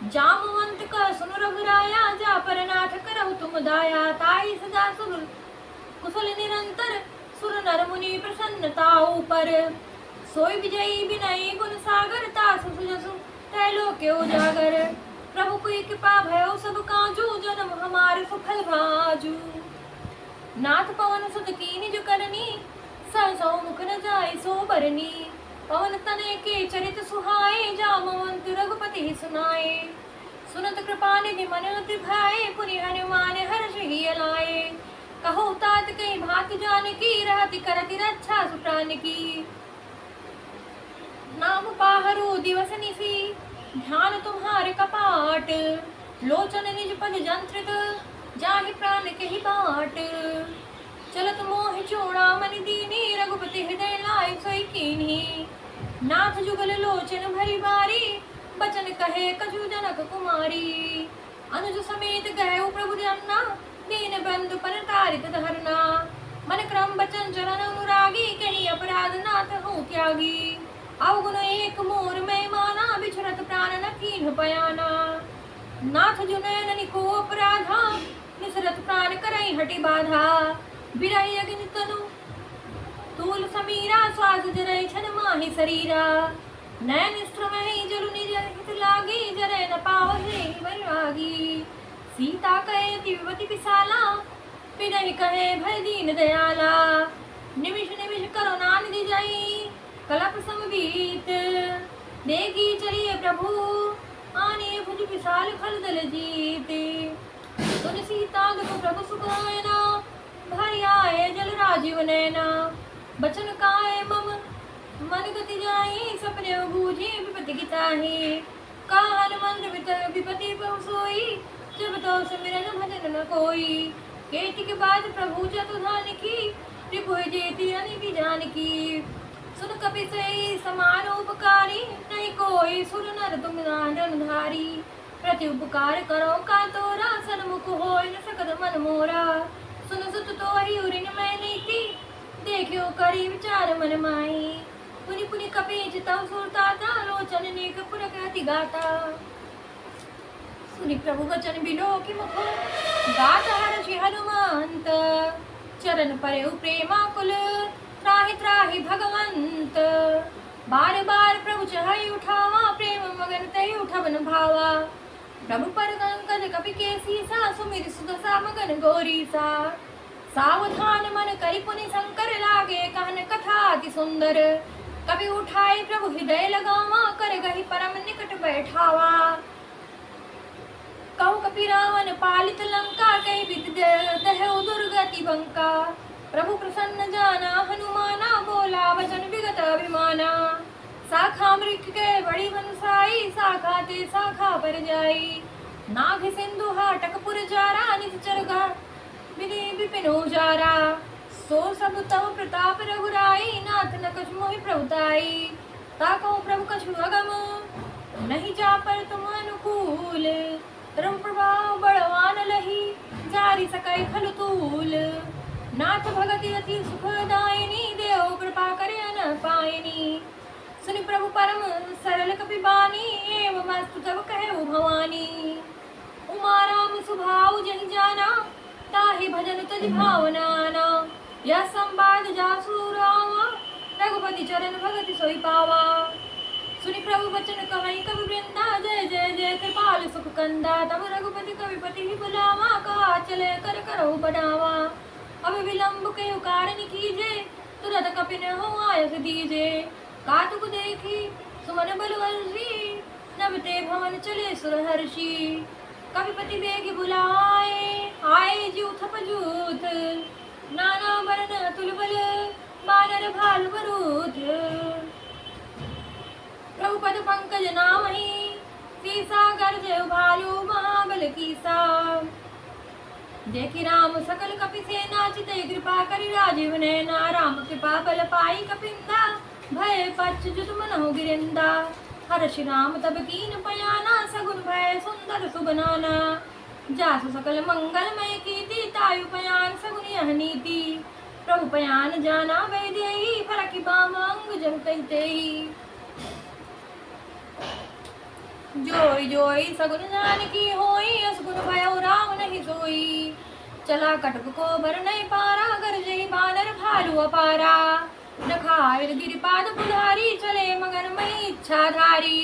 जामवंत का सुनु रघुराया, जा पर नाथ करहु तुम दाया। ताई सदा सुर कुशल निरंतर, सुर नर मुनि प्रसन्नताऊ पर। सोई विजयी विनयी गुण सागर, तासु सुजसु तैलो के उजागर। प्रभु की कृपा भयो सब काजू, जन्म हमारे सुफल भाजू। नाथ पवन सुत कीनि जो करनी, सहसौ मुख न जाय सो बरनी। पवन तनय के चरित सुहाए, जामवंत रघुपति सुनाए। सुनत कृपा निधि मन भाए, पुनि हनुमान हर्ष ही लाए। कहो तात कई भात जानकी, रहति करति रक्षा सुप्रान की। नाम पाहरो दिवस निसी, ध्यान तुम्हारे कपाट। लोचन निज पद जंत्रित, जाहि प्राण के ही बाट। चलत मोहि चूड़ामणि दीनी, रघुपति हृदय लाय सोई कीन्ही। नाथ जुगल लोचन भरी बारी, बचन कहे कछु जनक कुमारी। अनुज समेत गए प्रभु जन्ना, दीन बंधु पर तारिक धरना। मन क्रम बचन चरण अनुरागी, कहीं अपराध नाथ हूँ त्यागी। अवगुण एक मोर मैं माना, बिछरत प्राण न कीन्ह पयाना। नाथ जो नयन को अपराधा, निसरत प्राण करई हटि बाधा। बिरहि अग्नि तनु तूल समीरा, श्वास जरई छन माहि शरीरा। नयन स्त्रमहि जलु निज हित लागी, जरै न पावहि वैरागी। सीता कहे तिवति विशाला, पिनहि कहे भय दीन दयाला। निमिष निमिष करुणा निधि जाई, कलप समबीत। देगी चलिए प्रभु, आने भुज विशाल फल दल जीत। सुन सीता दुख प्रभु सुखायना, भरि आए जल राजीव नैना। बचन काए मम मन गति जाई, सपने बूझी विपति की ताही। कहा हनुमंत विपति बहु सोई, जब तो सिमरन भजन न कोई। केति के बाद प्रभु चतुधान की, रिपुहि जेति अनिति जानकी। सुन कपि सई समान उपकारी, नहीं कोई सुर नर तुम धारी। प्रति उपकार करो का तोरा, सन्मुख होय न सकत मन मोरा। सुन सुत तो ही उरिन मैं नीति, देखियो करी विचार मन माही। पुनि पुनि कपि चितौ सुरताता, लोचन नेक पुरख अति गाता। सुनि प्रभु वचन बिलोकि मुख, गात हर्षि हनुमंत। चरण परेउ प्रेमाकुल, त्राहि त्राहि भगवंत। बार बार प्रभु चढ़ाई उठावा, प्रेम मगन तहि उठबन भावा। प्रभु पर कंकज कपि के सीसा, सुमिर सुदशा मगन गौरीसा। सावधान मन करि पुनि शंकर, लागे कहन कथा अति सुंदर। कपि उठाई प्रभु हृदय लगावा, कर गहि परम निकट बैठावा। कहु कपि रावण पालित लंका, कहि विद दहु दुर्गति बंका। प्रभु प्रसन्न जाना हनुमाना, बोला वचन विगत अभिमाना। शाखा मृख के बड़ी मनसाई, शाखा ते शाखा पर जाई। नाग सिंधु हाटक पुर जारा, निश्चर विधि विपिन उजारा। सो सब तव प्रताप रघुराई, नाथ न कछु मोहि प्रभुताई। ताकहु प्रभु कछु अगम, नहीं जा पर तुम अनुकूल। रम प्रभाव बड़वान लही, जारी सकै खलु तूल। नाथ भगति अति सुखदायिनी, देव कृपा करे न पायनी। सुनि प्रभु परम सरल कपि बानी, एवं अस्तु तब कहु भवानी। उमा राम सुभाव जहि जाना, ताहि भजन तज भावनाना। यह संवाद जासु रामा, रघुपति चरण भगति सोई पावा। सुनि प्रभु बचन कहीं कवि वृंदा, जय जय जय कृपाल सुख कंदा। तब रघुपति कविपति ही बुलावा, कहा चले कर करो बढ़ावा। अब विलंब के कारण कीजे, तुरत कपिन हो आयस दीजे। कातुक देखी सुमन बलवर्षी, नवते भवन चले सुरहर्षि। कविपति बेग बुलाए, आए जूथ पजूथ। नाना वरण तुलबल, बानर भाल बरूथ। प्रभुपद पंकज नामहि, सीसा गर्जय भालू महाबल कीसा। देखी राम सकल कपि सेना, चितई कृपा करि राजीव नैना। राम कृपा बल पाई कपिंदा, भय पच्छ जुत मनहु गिरिंदा। हर्षि राम तब कीन पयाना, सगुन भय सुंदर सुबनाना। जासु सकल मंगलमय कीर्ति, तायु पयान सगुन यह नीति। प्रभु पयान जाना वैदेही, फरकि बाम अंग जब कहतेही। जोई जोई सगुन जानकी होई, असगुन भयउ राम नहीं सोई। चला कटक को बर नहीं पारा, गरजई बानर भालू अपारा। नखाविद गिरिपाद पुधारी, चले मगन मई इच्छाधारी।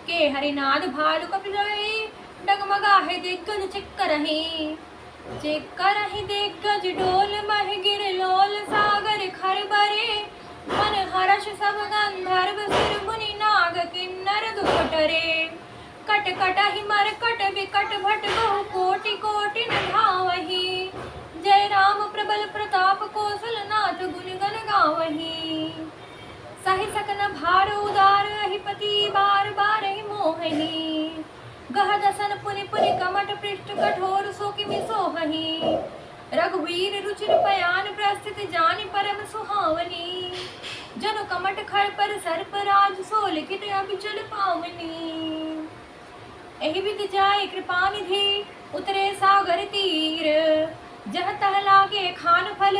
के हरिनाद भालू कपिलई, डगमगाहे दिग्गज चिक्करहि। चिक्करहि दिग्गज डोल, मह गिर लोल सागर खर बरे। मन हर्ष सब गंधर्व, सिर मुनि नाग किन्नर दुखटरे। कट कटहि मरकट विकट भट, बहु कोटि कोटि न धावहि। जय राम प्रबल प्रताप, कौशल नाथ गुण गण गावहि। सहि सकन भार उदार, अहिपति बार बार ही मोहहि। गह दसन पुनि पुनि कमट, पृष्ठ कठोर सो किमि सोहहि। रघुवीर रुचिर पयान, प्रस्थित जानि परम सुहावनी। जनु कमट खर पर सर्प राज, सो लिखित अभिचल पावनी। एहि विध जाय कृपा निधि, उतरे सागर तीर। जह तह लागे खान फल,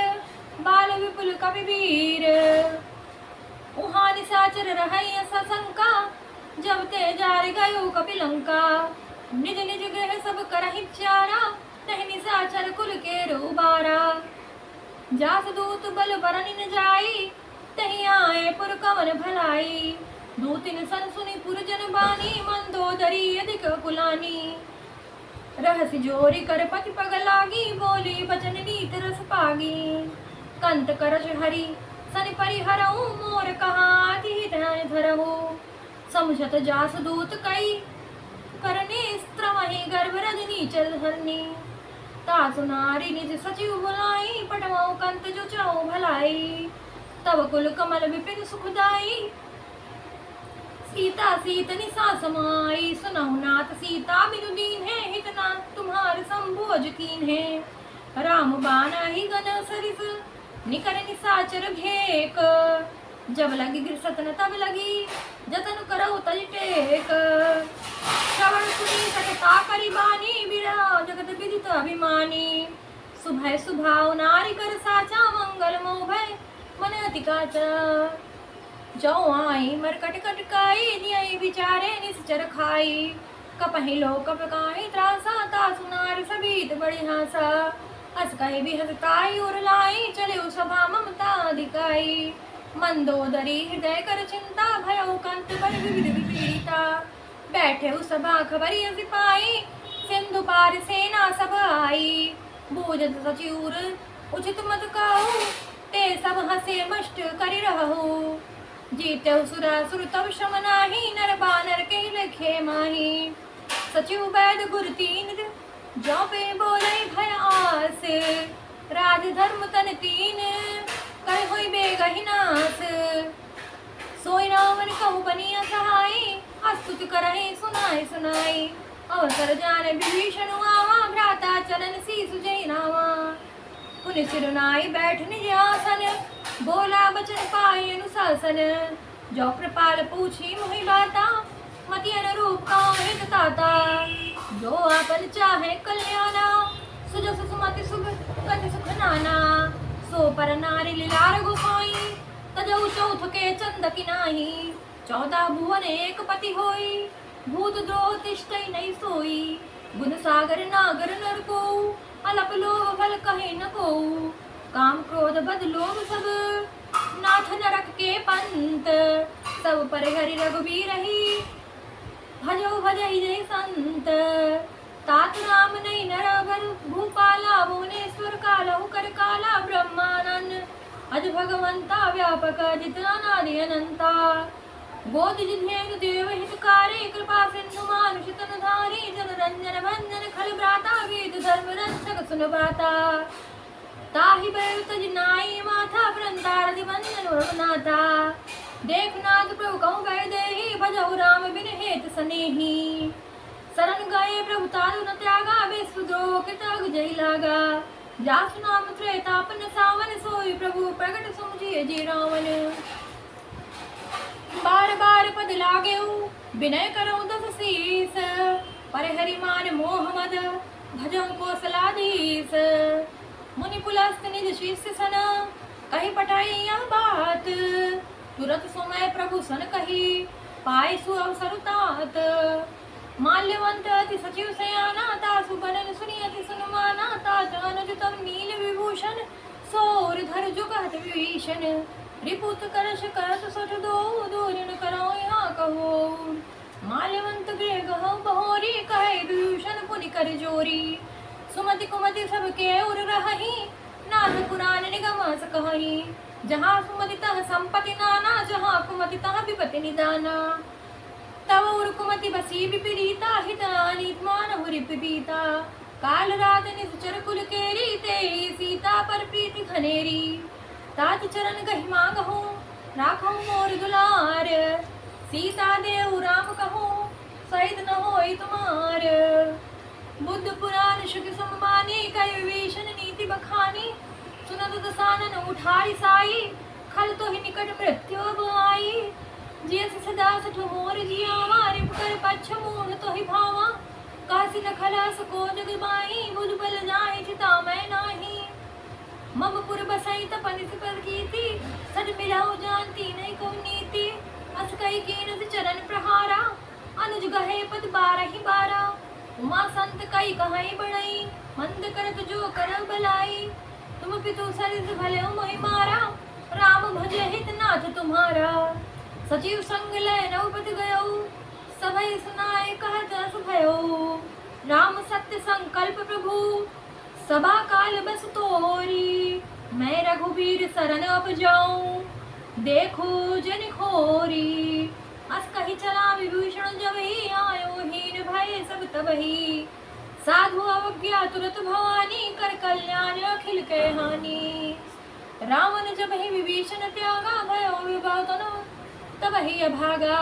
बाल विपुल कपिवीर। उहाँ निशाचर रहै सशंका, जब ते जार गयो कपिलंका। निज निज गृह सब करहि चारा, तहि निशाचर कुल के रूबारा। जास दूत बल बरनि न जाई, तहि आए पुर कवन भलाई। दूतिन सन सुनि पुरजन बानी, मंदोदरी अधिक कुलानी। रहसि जोरी कर पति पग लागी, बोली बचन नीत रस पागी। कंत करश हरि सन परिहरऊ, मोर कहाँ तिहि ध्यान धरऊ। समुझत जास दूत कई, करने स्त्रमहि गर्भ रजनी चल धरनी। तासु नारी निज सचिव बुलाई, पटवाऊ कंत जो चाऊ भलाई। तब कुल कमल विपिन सुखदाई, सीता सीतनि सा समाई। सुनहु नाथ सीता बिनु दीन है, हितना तुम्हार संभोज कीन है। राम बाना ही गन सरिस, निकर निसाचर भेक। जब लगी गिरसतन तब लगी, जतन करौ तज टेक। श्रवण सुनी सतता करि बानी, बिरा जगत विदित अभिमानी। सुभय सुभाव नारी कर साचा, मंगल मोह भय मन अति काचा। जो आई मरकट कटकाई, दियई विचारे निश्चर खाई। कपहि लो कपकाई त्रासा, तासु नार सबीत बड़ी हासा। हस कहि भी हसताई उर लाई, चले सभा ममता दिखाई। मंदोदरी हृदय कर चिंता, भयउ कंत बड़ विविध विपीड़िता। बैठे सभा खबरी सिपाही, सिंधु पार सेना सब आई। बूझत सचिवर उचित मत कहू, ते सब हसे मष्ट करि रहू। जीते सुरासुर तब श्रम नाही, नर बानर के लखे माही। सचिव वैद गुर तीन, जो पे बोले भय आस। राज धर्म तन तीन, कर होई बेगहि नास। सोई रावण कहु बनिया सहाई, अस्तुति करहि सुनाई सुनाई। अवसर जान विभीषण आवा, भ्राता चलन सीसु जय नावा। पुनि सिरुनाई बैठ निज आसन, बोला बचन पाई अनुशासन। जो कृपाल पूछी मोहि बाता, मति अनुरूप काहित ताता। जो आपन चाहे कल्याणा, सुजस सुमति सुख गति सुख नाना। सो पर नारी लीलार गोसाई, तजौ चौथ के चंद की नाही। 14 भुवन एक पति होई, भूत द्रोह तिष्ठई नहीं सोई। गुण सागर नागर नर को, अलप लोभ फल कहे न को। काम क्रोध बद लोभ सब, नाथ नरक के पंत। सब पर हरि रघुबीर ही, भजो भजहि जय संत। तात राम नहीं नर बर, भूपाला भुवनेश्वर कालहु कर काला ब्रह्मानंद। अज भगवंता व्यापक जित अनादि अनंता। बोध जिधेनु देव हितकारी, कृपा सिंधु मानुष तन धारी। जन रंजन भंजन खल भ्राता, वेद धर्म रक्षक सुन भ्राता। ताहि बैर तज नाई माथा, परंतार दिवंजन वरनाथा। देख नाथ प्रभु कहूँ कह देहि, भजहु राम बिन हेत सनेही। शरण गए प्रभु तारु न त्यागा, विश्वद्रोह के तग जय लागा। जासु नाम त्रेतापन सावन, सोई प्रभु प्रगट समुझिए जी रावण। बार बार पद लागे विनय करो दस शीस, पर हरि मान मोह मद, भजो कौशलाधीश। मुनि पुलस्त निज शिष्य सन, कही पठाई यह बात। तुरत समय प्रभु सन कही, पाए सु अवसर तात। माल्यवंत अति सचिव सयाना, तासु बनन सुनि अति सुनमाना। तात अनुज तम नील विभूषण, सौर धर जो कहत विभीषण। रिपुत करश करत सठ दो, दूरन करो यहाँ कहो। माल्यवंत गृह गहो बहोरी, कहे विभूषण पुनि कर जोरी। सुमति कुमति सब के उर रही, नाथ पुराण निगम सकहरी। जहाँ सुमति तह संपत्ति नाना, जहाँ कुमति तह विपत्ति निदाना। तव उर कुमति बसी विपरीता, हित अनित मानहु रिपीता। काल रात निश्चर कुल केरी, तेरी सीता पर प्रीति खनेरी। तात चरण गहि मांगहु, राखहु मोर दुलार। सीता देव राम कहूँ, सहित न होई तुमार। बुद्ध पुराण शुक सम्मानी, कई विभीषण नीति बखानी। सुनत दसानन उठाई साई, खल तो ही निकट मृत्यु आई। जियस सदा सठ मोर जियावा, रिप कर पच्छ मूढ़ तो ही भावा। कासी न खलास को जग माही, बुझ बल जाहि चिता मैं नाही। मम पुर बसई तपनिस पर कीती, सज मिलाऊ जानती नहीं को नीति। अस कई कीन से चरण प्रहारा, अनुज गहे पद बारहि बारा। उमा संत कई कहाई बड़ई, मंद करत जो कर भलाई। तुम पितु सरिस भले मोहि मारा, राम भज हित नाथ तुम्हारा। सचिव संग लय नौपत गयो, सभय सुनाए कहत अस भयो। राम सत्य संकल्प प्रभु, सभा काल बस तोरी। मैं रघुबीर शरण अब जाऊं, देखो जन खोरी। अस कही चला विभूषण जब ही, आयो हीन भय सब तबही। साधु अवज्ञा तुरत भवानी, कर कल्याण अखिल के हानि। रावण जब ही विभीषण त्यागा, भयो विभव तनु तब ही अभागा।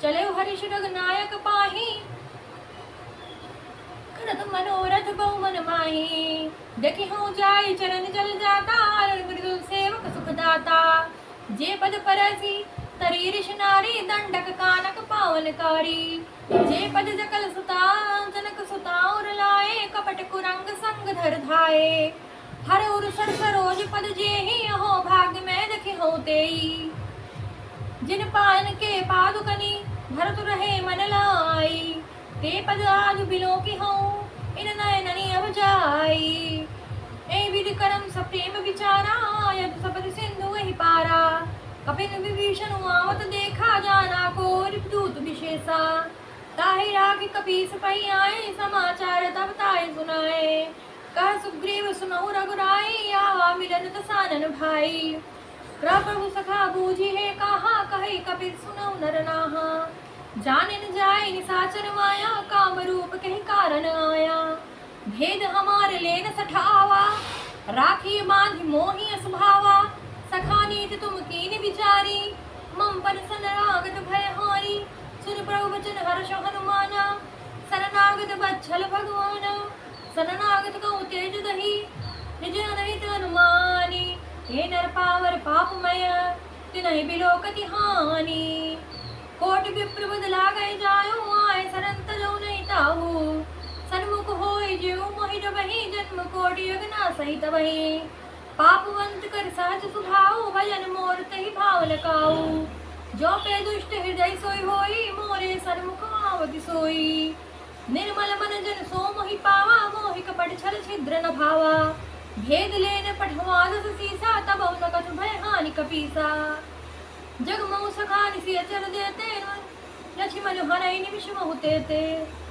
चले हरिष रघुनायक पाही, करत मनोरथ बहु मन माही। देखी हूँ जाय चरण जल जाता, मृदुल सेवक सुखदाता। जे पद परसी तरी ऋष नारी, दंडक कानक पावनकारी। जे पद जकल सुता जनक सुता उर लाए, कपट कुरंग संग धर धाये। हर उर सर सरोज पद जेहि, हो भाग्य में देखी हो तेई। जिन पायन के पादुकनी, भरत रहे मन लाई। ते पद आज बिलो की हूँ, इन नयननी अब जाई। ए विधि करम सप्रेम विचारा, यद सपद सिंधु वही पारा। कपिन विभीषण आवत देखा, जाना को दूत विशेषा। ताहि राग कपीस पही आए, समाचार तब ताए सुनाए। कह सुग्रीव सुनहु रघुराई, आवा मिलन दसानन भाई। प्रभु सखा बूझी है कहा, कहे कपिल सुनहु नर नाहा। जाने न जाए निसाचर माया, काम रूप कही कारण आया। भेद हमारे लेन सठावा, राखी बांधि मोहि असभावा। सखा नीति तुम कीन विचारी, मम पर सनरागत भय हारी। सुन प्रभु वचन हर्ष हनुमाना, शरणागत बच्छल भगवान। शरणागत को तेज दही, निज अनहित अनुमानी। हे नर पावर पापमय, तिनहि बिलोकति हानि। कोटि विप्र बदला गए जायो, आए शरण तजौ नहीं ताहू। सन्मुख होय जेऊ मोहि डबहि, जन्म कोटि अगना सहित वही। पापवंत कर सहज सुभाऊ, भजन मोर तहि भाव लकाऊ। जो पे दुष्ट हृदय सोई होई, मोरे सन्मुख आवति सोई। निर्मल मन जन सो मोहि पावा, मोहि कपट छल छिद्र न भावा। भेद लेन पठवा दस सीसा, तब न कछु भय हानि कपीसा। जग मऊ सखा निसी अचर देते, लक्ष्मण हरई निमिष महु तेते।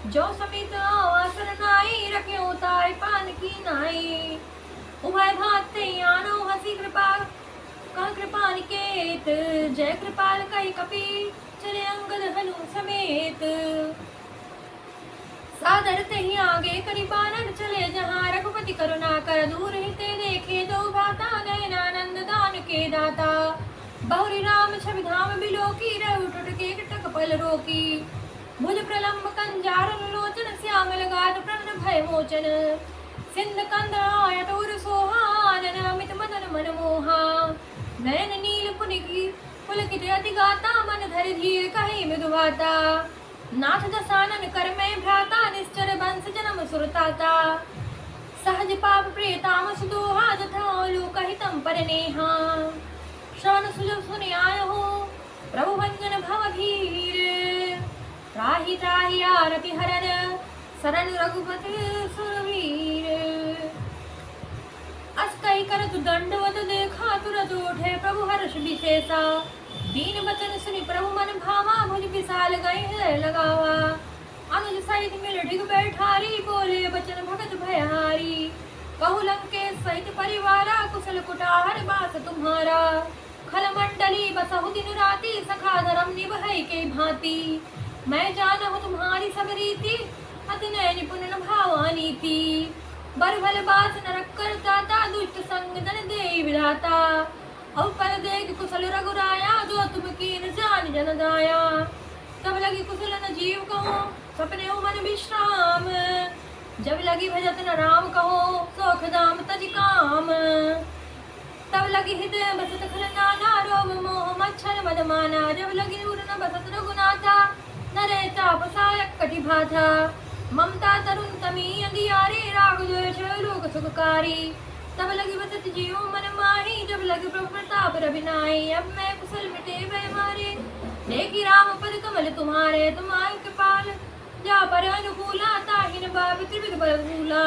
जो समित आवासर नाई, रखे उताय पान की नाई। उभय भाते आनो हसी कृपा, कह कृपा निकेत। जय कृपाल कई कपि, चले अंगद हनु समेत। सादर ते ही आगे करी बानर, चले जहाँ रघुपति करुणा कर। दूर ही ते देखे दो भाता, नयनानंद दान के दाता। बहुरी राम छवि धाम बिलोकी, रहु टुटके टक पल रोकी। भुज प्रलंब कंजारन लोचन, श्यामल गात प्रण भय मोचन। सिंध कंद आयत उर सोहा, नयन अमित मदन मन मोहा। नयन नील पुनिकी पुलकित अति गाता, मन धरि धीर कहि मृदुवाता। नाथ दसानन कर में भ्राता, निश्चर बंस जन्म सुरताता। सहज पाप प्रियताम सुदोहा, जथा लोक हितम परनेहा। श्रवण सुजो सुनि आयहु, प्रभु भंजन भव धीर। त्राहि त्राहि आरति हरन, शरण रघुपति सुरवीर। अस कहि करत दंडवत देखा, तुरत उठे प्रभु हर्ष विशेषा। दीन बचन सुनि प्रभु मन भावा, भुज विशाल गए हृदय लगावा। अनुज सहित मिल ढिग बैठारी, बोले बचन भगत भयहारी। कहु लंकेश सहित परिवारा, कुशल कुटाहर बास तुम्हारा। खल मंडली बसहु दिन राति, सखा धर्म निभै के भांति। मैं जानहु तुम्हारी सब रीति, अति नय निपुण भावानीति। बर भल बास नरक कर दाता, दुष्ट संग दन देई विधाता। अब पल देख कुशल रघुराया, जो तुम कीन जान जन दाया। तब लगी कुशल न जीव कहो, सपने मन विश्राम। जब लगी भजत न राम कहो, सोख दाम तज काम। तब लगी हृदय बसत खल नाना, रोम मोह मच्छर मद माना। जब लगी उर न बसत रघुनाथा, नरे चाप सायक कटि भाथा। ममता तरुण तमी अंधियारे, राग द्वेष लोक सुखकारी। तब लगी बसत जीव मन माही, जब लगी प्रभु प्रताप रविनाई। अब मैं कुशल मिटे भय मारे, देखी राम पद कमल तुम्हारे। तुम आयु कृपाल जा पर अनुकूला, ताहि न बाप त्रिविध बल भूला।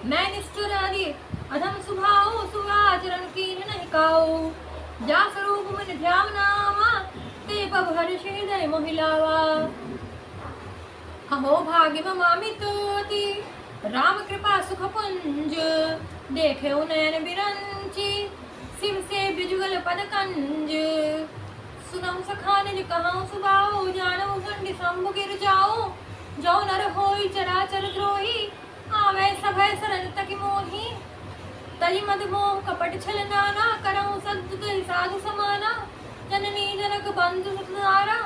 मैं निष्ठुर आदि अधम सुभाओ, सुआचरण कीन नहीं काओ। जा स्वरूप मन ध्यान नावा, ते पब हर्ष हृदय मोहिलावा। अहो भाग्य ममामितोति, राम कृपा सुख पुंज। देखे नयन बिरंची, शिव से बिजुगल पद कंज। सुनम सखा निज कहूँ सुभाओ, जानऊ चंडी शंभु गिर जाओ। जो नर होई चराचर द्रोही, आवे सभय शरण तकि मोही। तहि मद मोह कपट छल नाना, करऊँ सद्दुत साधु समाना। जननी जनक बंधु सुतधारा,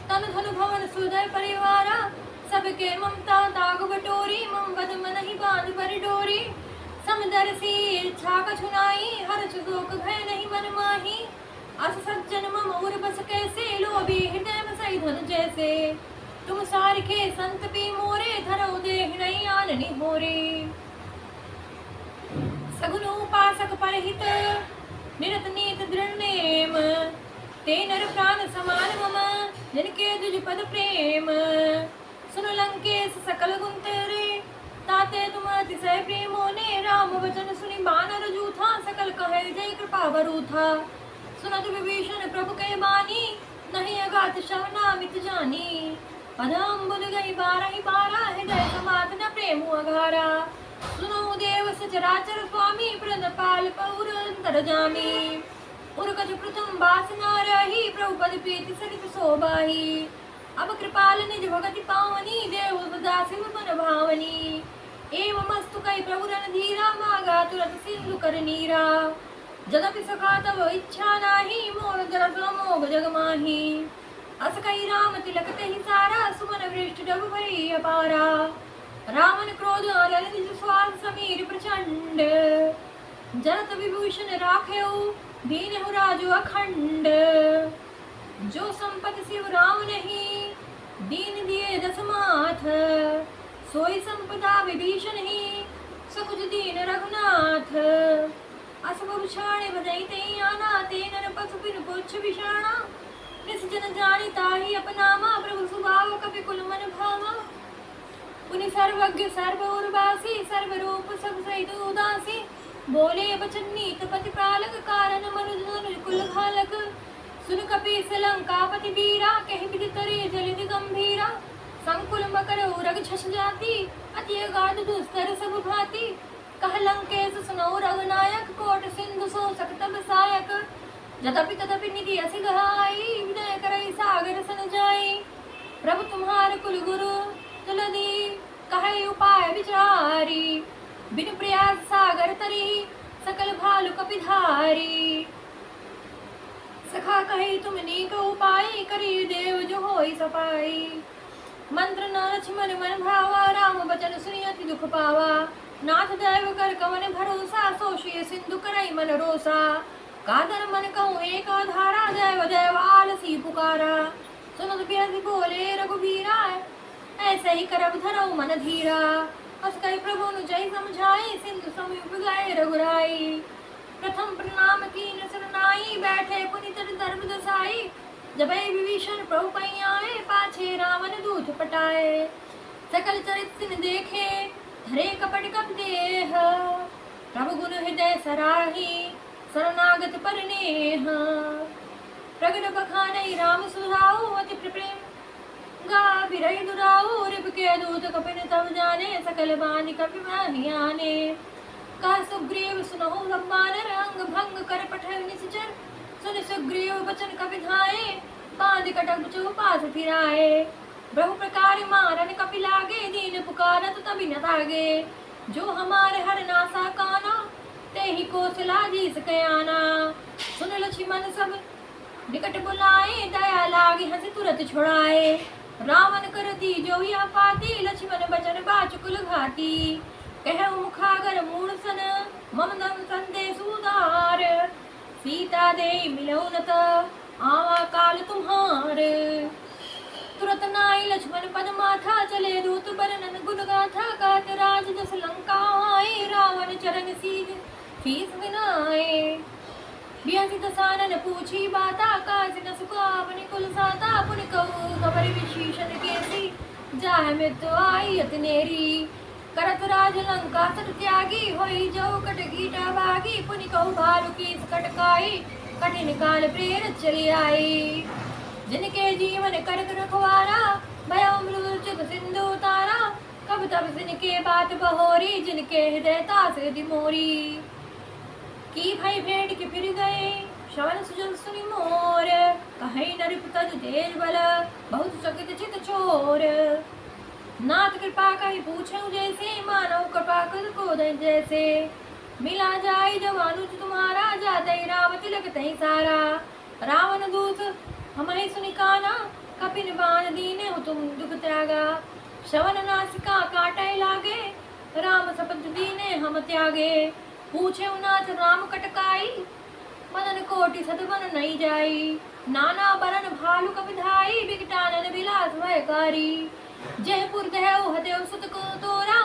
तन धनु भवन सुदय परिवारा। सबके ममता दाग बटोरी, मम बद मन ही बांध पर डोरी। समदर्शी इच्छा कछु नाई, हर्ष शोक भय नहीं मन माही। अस सज्जन मम उर बस कैसे, लोभी हृदय बसई धन जैसे। तुम सारिखे संत पी मोरे, धरऊ देहि नहीं आननि होरे। सगुन उपासक परहित, निरत नीत दृढ़ नेम। ते नर प्राण समान मम, जिनके दुज पद प्रेम। सुन लंकेश सकल गुण तेरे, ताते तुम अतिशय प्रेमो ने। राम वचन सुनि बानर जूथा, सकल कहे जय कृपा बरूथा। सुनत विभीषण प्रभु के बानी, नहीं अगात शवनामित जानी। पदम बुल गई बारहि बारा, हृदय समात न प्रेम अघारा। सुनो देव सचराचर स्वामी, प्रदपाल पौर अंतरजामी। उर कछु प्रथम बास न रही, प्रभु पद प्रीति सरित शोभाही। अब कृपाल निज भगति पावनी, देव दासी मन भावनी। एवं मस्तु कई प्रभु रणधीरा, मागा तुरत सिंधु कर नीरा। जगति सखा तब इच्छा नाही, मोर दरस मोग जग माही। अस कई राम तिलक तेहि सारा, सुमन वृष्टि डब भई अपारा। रावण क्रोध अरल निज स्वार्थ, समीर प्रचंड। जरत विभूषण राखेउ, दीनहु राजु अखंड। जो संपत शिव राम नहीं, दीन दिए दस माथ। सोई संपदा विभीषण ही, सकुच दीन रघुनाथ। असबु छाणे बजई ते आना, ते नर पशु बिन पुच्छ विषाणा। निस जन जानी ताहि अपनामा, प्रभु सुभाव कपि कुल मन भावा। पुनि सर्वज्ञ सर्व उर्वासी, सर्व रूप सब सहित उदासी। बोले बचन नीत पति पालक कारण मनुज कुल घालक। सुन कपीस लंकापति वीरा कहि विधि तरे जलित गंभीरा। संकुल मकर उरग झस जाति अति अगाध दुस्तर सब भांति। कह लंकेश सुनौ रघुनायक कोट सिंधु सो सकतब सायक। यद्यपि तदपि निधि असि गहाई विनय करई सागर सन जाई। प्रभु तुम्हार कुल गुरु तुलदी कहे उपाय विचारी। बिनु प्रयास सागर तरी सकल भालु कपिधारी। सखा कही तुम नीक उपाय करी देव जो होई सपाई। मंत्र न लक्ष्मण मन भावा राम बचन सुनि अति दुख पावा। नाथ दैव कर कवन भरोसा सोशिय सिंधु करई मन रोसा। कादर मन कहूँ एक धारा दैव दैव आलसी पुकारा। सुनत बिरधि बोले रघुबीरा ऐसे ही करब धरऊ मन धीरा। अस कही प्रभु नु जय समझाई सिंधु समीप गए रघुराई। प्रथम प्रणाम कीन सरनाई बैठे पुनित धर्म दसाई। जबै विभीषण प्रभु पै आए पाछे रावण दूत पटाए। सकल चरित सिन देखे धरे कपट कप देह। प्रभु गुण हृदय सराही शरणागत पर नेह। प्रगट बखानई राम सुधाऊ अति प्रेम गा बिरहि दुराऊ। रिप के दूत कपिन तब जाने सकल बानी कपि माहियाने। का सुग्रीव सुनहु सम्मानर अंग भंग कर पठै निश्चर। सुन सुग्रीव बचन कपि धाये बांध कटक चौपास फिराए। बहु प्रकार मारन कपि लागे दीन पुकारत तबि न तागे। जो हमारे हर नासा काना ते ही कोसला जीस कयाना। सुन लक्ष्मण सब निकट बुलाए दया लागी हंसी तुरत छुड़ाए। रावण कर दी जो यह पाती लक्ष्मण बचन बाचुकुल घाती। कह मुखागर मूल सन मम दम संदेश उदार। सीता दे मिलौ नत आवा काल तुम्हार। तुरत नाई लक्ष्मण पद माथा चले दूत बरनन गुण गाथा। गात राज दस लंका आए रावण चरण सीज फीस विनाए। बियसि दसानन पूछी बाता काज न सुखावनि कुल साता। पुन कहु खबर विभीषण केसी जाय में तो आई अति नेरी। करत राज लंका सट त्यागी होई जो कट गीटा भागी। पुनि कहु भालु की कटकाई कठिन काल प्रेर चली आई। जिनके जीवन करक रखवारा भयो मृत्युत सिंधु तारा। कब तब जिनके बात बहोरी जिनके हृदय तास दिमोरी। की भई भेंट के फिर गए श्रवण सुजन सुनि मोर। कहीं नरिपतज तेज बल बहुत चकित चित चोर। नाथ कृपा कही पूछऊं जैसे मानव कृपा कर को दे जैसे। मिला जाय जब अनुज तुम्हारा जाते राम तिलक तही सारा। रावण दूत हमें सुनि काना कपिन बाण दीने हो तुम दुख त्यागा। श्रवण नासिका काटे लागे राम शपथ दीने हम त्यागे। पूछे नाथ राम कटकाई मदन कोटि सतवन नहीं जाई। नाना बरन भालु कपिधाई बिकटानन बिलास भयकारी। जयपुर दहु हदेव सुत को तोरा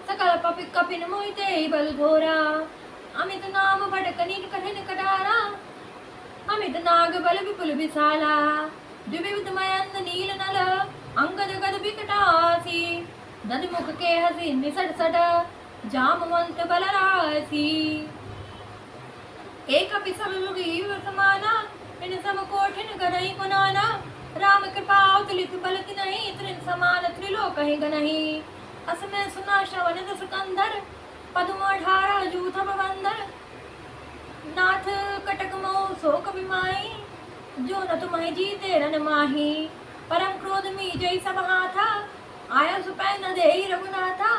सकल पपि कपिन मोहिते बल धोरा। अमित नाम भटकनी कठिन कटारा अमित नाग बल विपुल विशाला। द्विविध मयंद नील नल अंगद गद बिकटासी। दधमुख के हसी निसट सट जामवंत बलरासी। एक सब मुगी समाना इन सम कोठिन करई पुनाना। राम कृपा तुलित बलत नहीं त्रिन समान त्रिलोक ही गनहि। असमय सुना श्रवण दस कंधर पद्म 18 जूथ बंदर। नाथ कटक मो शोक बिमाई जो न तुम्हें जीते रन माही। परम क्रोध मी जय सब हाथा आया सुपै न दे रघुनाथा।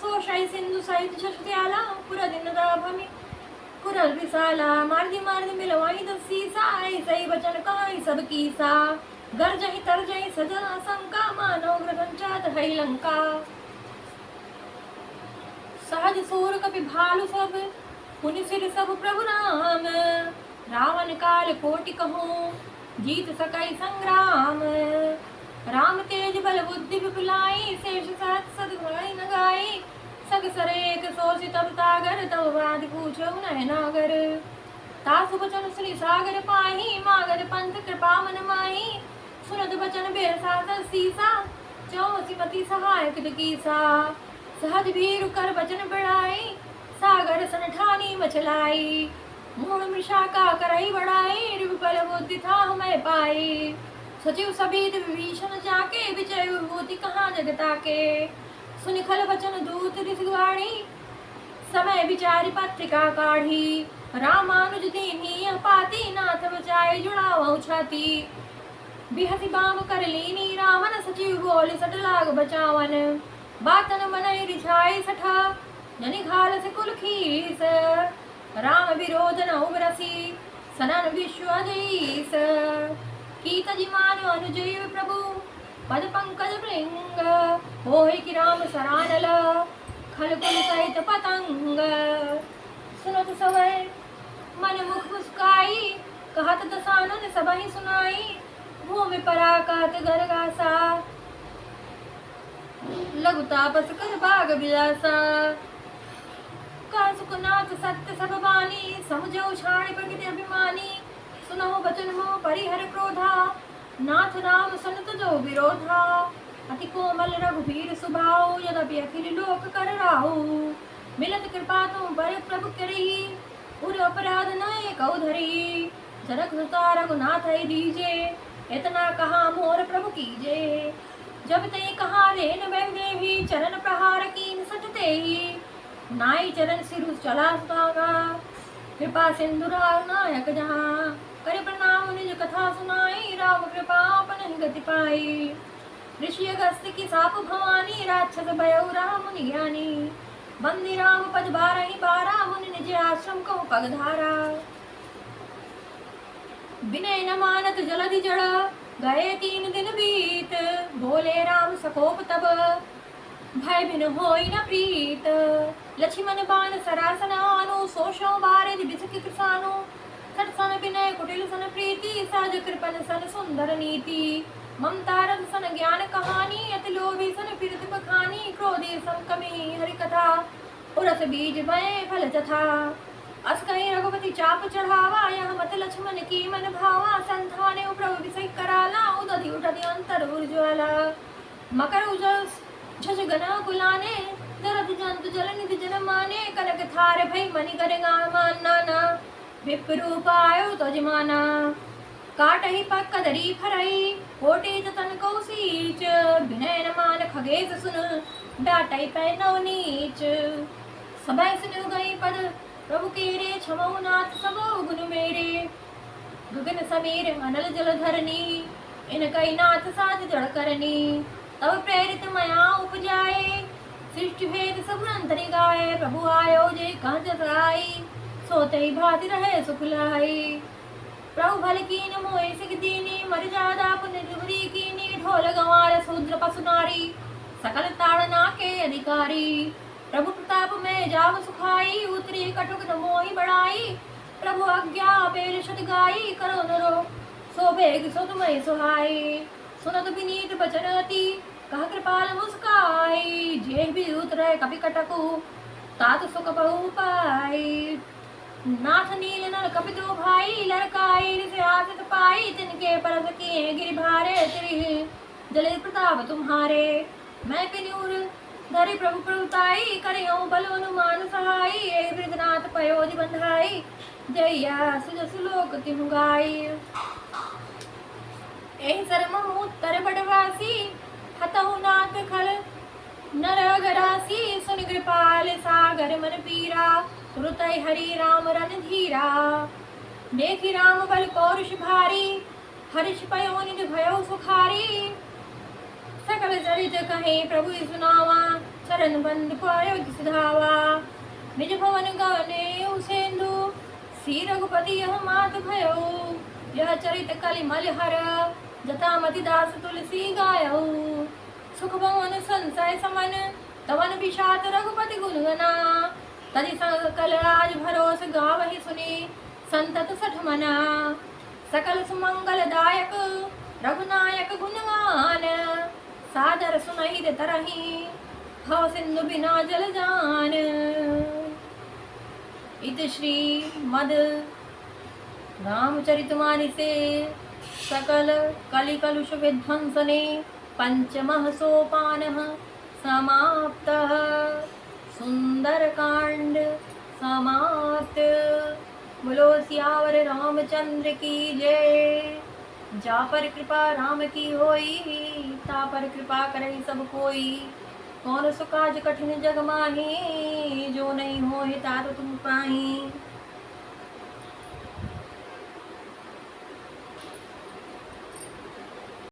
सो शाही सिंधु सहित छत्याला पूरा दिन भमी कुरल विशाला। मार्दी मार्दी मिलवाई दस सीसा ऐसे ही बचन कहाई सब कीसा। गर्जहि तरजहि सजा शंका मानो ग्रथन चात है लंका। सहज सूर कपि भालु सब पुनि सिर सब प्रभु राम। रावण काल कोटि कहूँ जीत सकई संग्राम। राम तेज बल बुद्धि विपुलाई शेष सहत सद न गाई। सग सरेक सोचि तब तागर तब बाध पूछो नह नागर। तासु बचन श्री सागर पाही मागर पंथ कृपा मन माही। सुनत बचन बेहसा सीसा चौसी पति सहायक कीसा। सहज भीरु कर बचन बढ़ाई सागर सन ठानी मचलाई, मूढ़ मृषा का करई बढ़ाई, रिपुबल बुद्धि था हमें पाई। सचिव सभीत विभीषण जाके, विजय विभूति कहाँ जगता के। सुनिखल वचन दूत ऋषिवाणी, समय विचारी पत्रिका काढ़ी। रामानुज दीनी पाती, नाथ बचाए जुड़ावऊ छाती। बिहसी बाम कर लीनी, रामन सचिव बोल सट लाग बचावन। बातन मनई रिझाई सठा, जनि घाल से कुल खीस। राम विरोध न उबरसी, सनन विश्वधीस। कीत जिमान अनुजय प्रभु, पद पंकज भृंग। होय कि राम सरानल, खलकुल सहित पतंग। सुनत सवै मन मुख मुस्काई, कहत दसानन सबहि सुनाई। भूमि पराकात गरगासा, लघु तापस कर भाग विलासा। का सुखनाथ सत्य सब बानी, समझो छाड़ प्रकृति अभिमानी। सुनहो बचन मोह परिहर क्रोधा, नाथ राम सनत जो विरोधा। अति कोमल रघुवीर सुभाऊ, यद्यपि अखिल लोक कर राहु। मिलत कृपा तुम पर प्रभु करही, उर अपराध नये कौ धरी। जनक सुता रघुनाथ दीजे, इतना कहा मोर प्रभु कीजे। जब ते कहा लेन बह देवी, चरण प्रहार कीन सटते ही। नाई चरण सिरु चला सुतागा, कृपा सिंधु नायक जहाँ। करे प्रणाम निज कथा सुनाई, राम कृपा अपन गति पाई। ऋषि अगस्त्य की साप भवानी, राक्षस भयउ राम मुनि ज्ञानी। बंदी राम पद बारहि बारा, मुनि निज आश्रम कहु पगधारा। विनय न मानत जलधि जड़, गए 3 दिन बीत। बोले राम सकोप तब, भय बिन होई न प्रीत। लक्ष्मण बाण सरासन आनु, सोशो बारे बिसकि कृसानु। सट सन विनय कुटिल सन प्रीति, सहज कृपन सन सुंदर नीति। ममता रस सन ज्ञान कहानी, अति लोभी सन फिरत बखानी। क्रोधी सन कमी हरि कथा, उरस बीज भय फल तथा। अस कहीं रघुपति चाप चढ़ावा, यह मत लक्ष्मण की मन भावा। संधाने प्रभु विषय कराला, उदधि उठति अंतर उज्ज्वला। मकर उजस झज गना कुलाने, दरद जंतु जल निधि जन माने। कनक थार भई मनि करेगा माना, विप्रूपायो तजमाना। काटहि पग कदरी फरई, कोटि तन को सीच। विनय न मान खगेश सुन, डाटई पैनौ नीच। सबै सुनु गई पद प्रभु केरे, क्षमौ नाथ सबो गुण मेरे। गगन समीर अनल जल धरनी, इनकई नाथ साध जड़ करनी। तब प्रेरित मया उपजाए, सृष्टि भेद सब अंतरि गाए। प्रभु आयो जे कह जसाई, सोते भाति रहे सुख लाई। प्रभु भल कीन मोहि सिख दीनी, मर्यादा पुण्य जुबरी कीनी। ढोल गंवार शूद्र पशु नारी, सकल ताड़ना के अधिकारी। प्रभु प्रताप में जाव सुखाई, उतरी कटुक न मोहि बढ़ाई। प्रभु आज्ञा पेल शत गाई, करो नरो सो भेग सो तुम्हें सुहाई। सुनत विनीत बचन अति, कह कृपाल मुस्काई। जेह भी उतरे कपि कटकु, तात सुख बहु पाई। नाथ नील नर कपि दो भाई, लड़काई ऋषि आसित पाई। तिनके परस किए गिरि भारे, तिरि जले प्रताप तुम्हारे। मैं पिनूर धरि प्रभु प्रभुताई, करियो बल अनुमान सहाई। एक वृद्धनाथ पयोधि बंधाई, जया सुजसु लोक तिहु गाई। एहि शर्म उत्तर बड़वासी, हतहु नाथ खल नरगरासी। सुन कृपाल सागर मन पीरा, तुरतै हरि राम रन धीरा। देखि राम बल पौरुष भारी, हर्ष पयो निधि भयो सुखारी। सकल चरित कहे प्रभु सुनावा, चरण बंद पायो सिधावा। निज भवन गाने उसेंदु, श्री रघुपति यह मात भयो। यह चरित कलि मल हर, जता मति दास तुलसी गायो। सुख भवन संशय समन, तवन विषाद रघुपति गुण गना। तदि सकल राज भरोस गावहि सुनि, संतत सठ मना। सकल सुमंगल दायक, रघुनायक गुणगान। सादर सुनहि तरहि, भव सिंधु बिना जल जान। इत श्री मद रामचरितमानसे सकल कलि कलुष विध्वंसने पंचमः सोपानः समाप्तः। सुंदर कांड समाप्त। बोलो सियावर रामचंद्र की जय। जा पर कृपा राम की होई, ता पर कृपा करे सब कोई। कौन सो काज कठिन जग माही, जो नहीं होहि तात तुम पाही।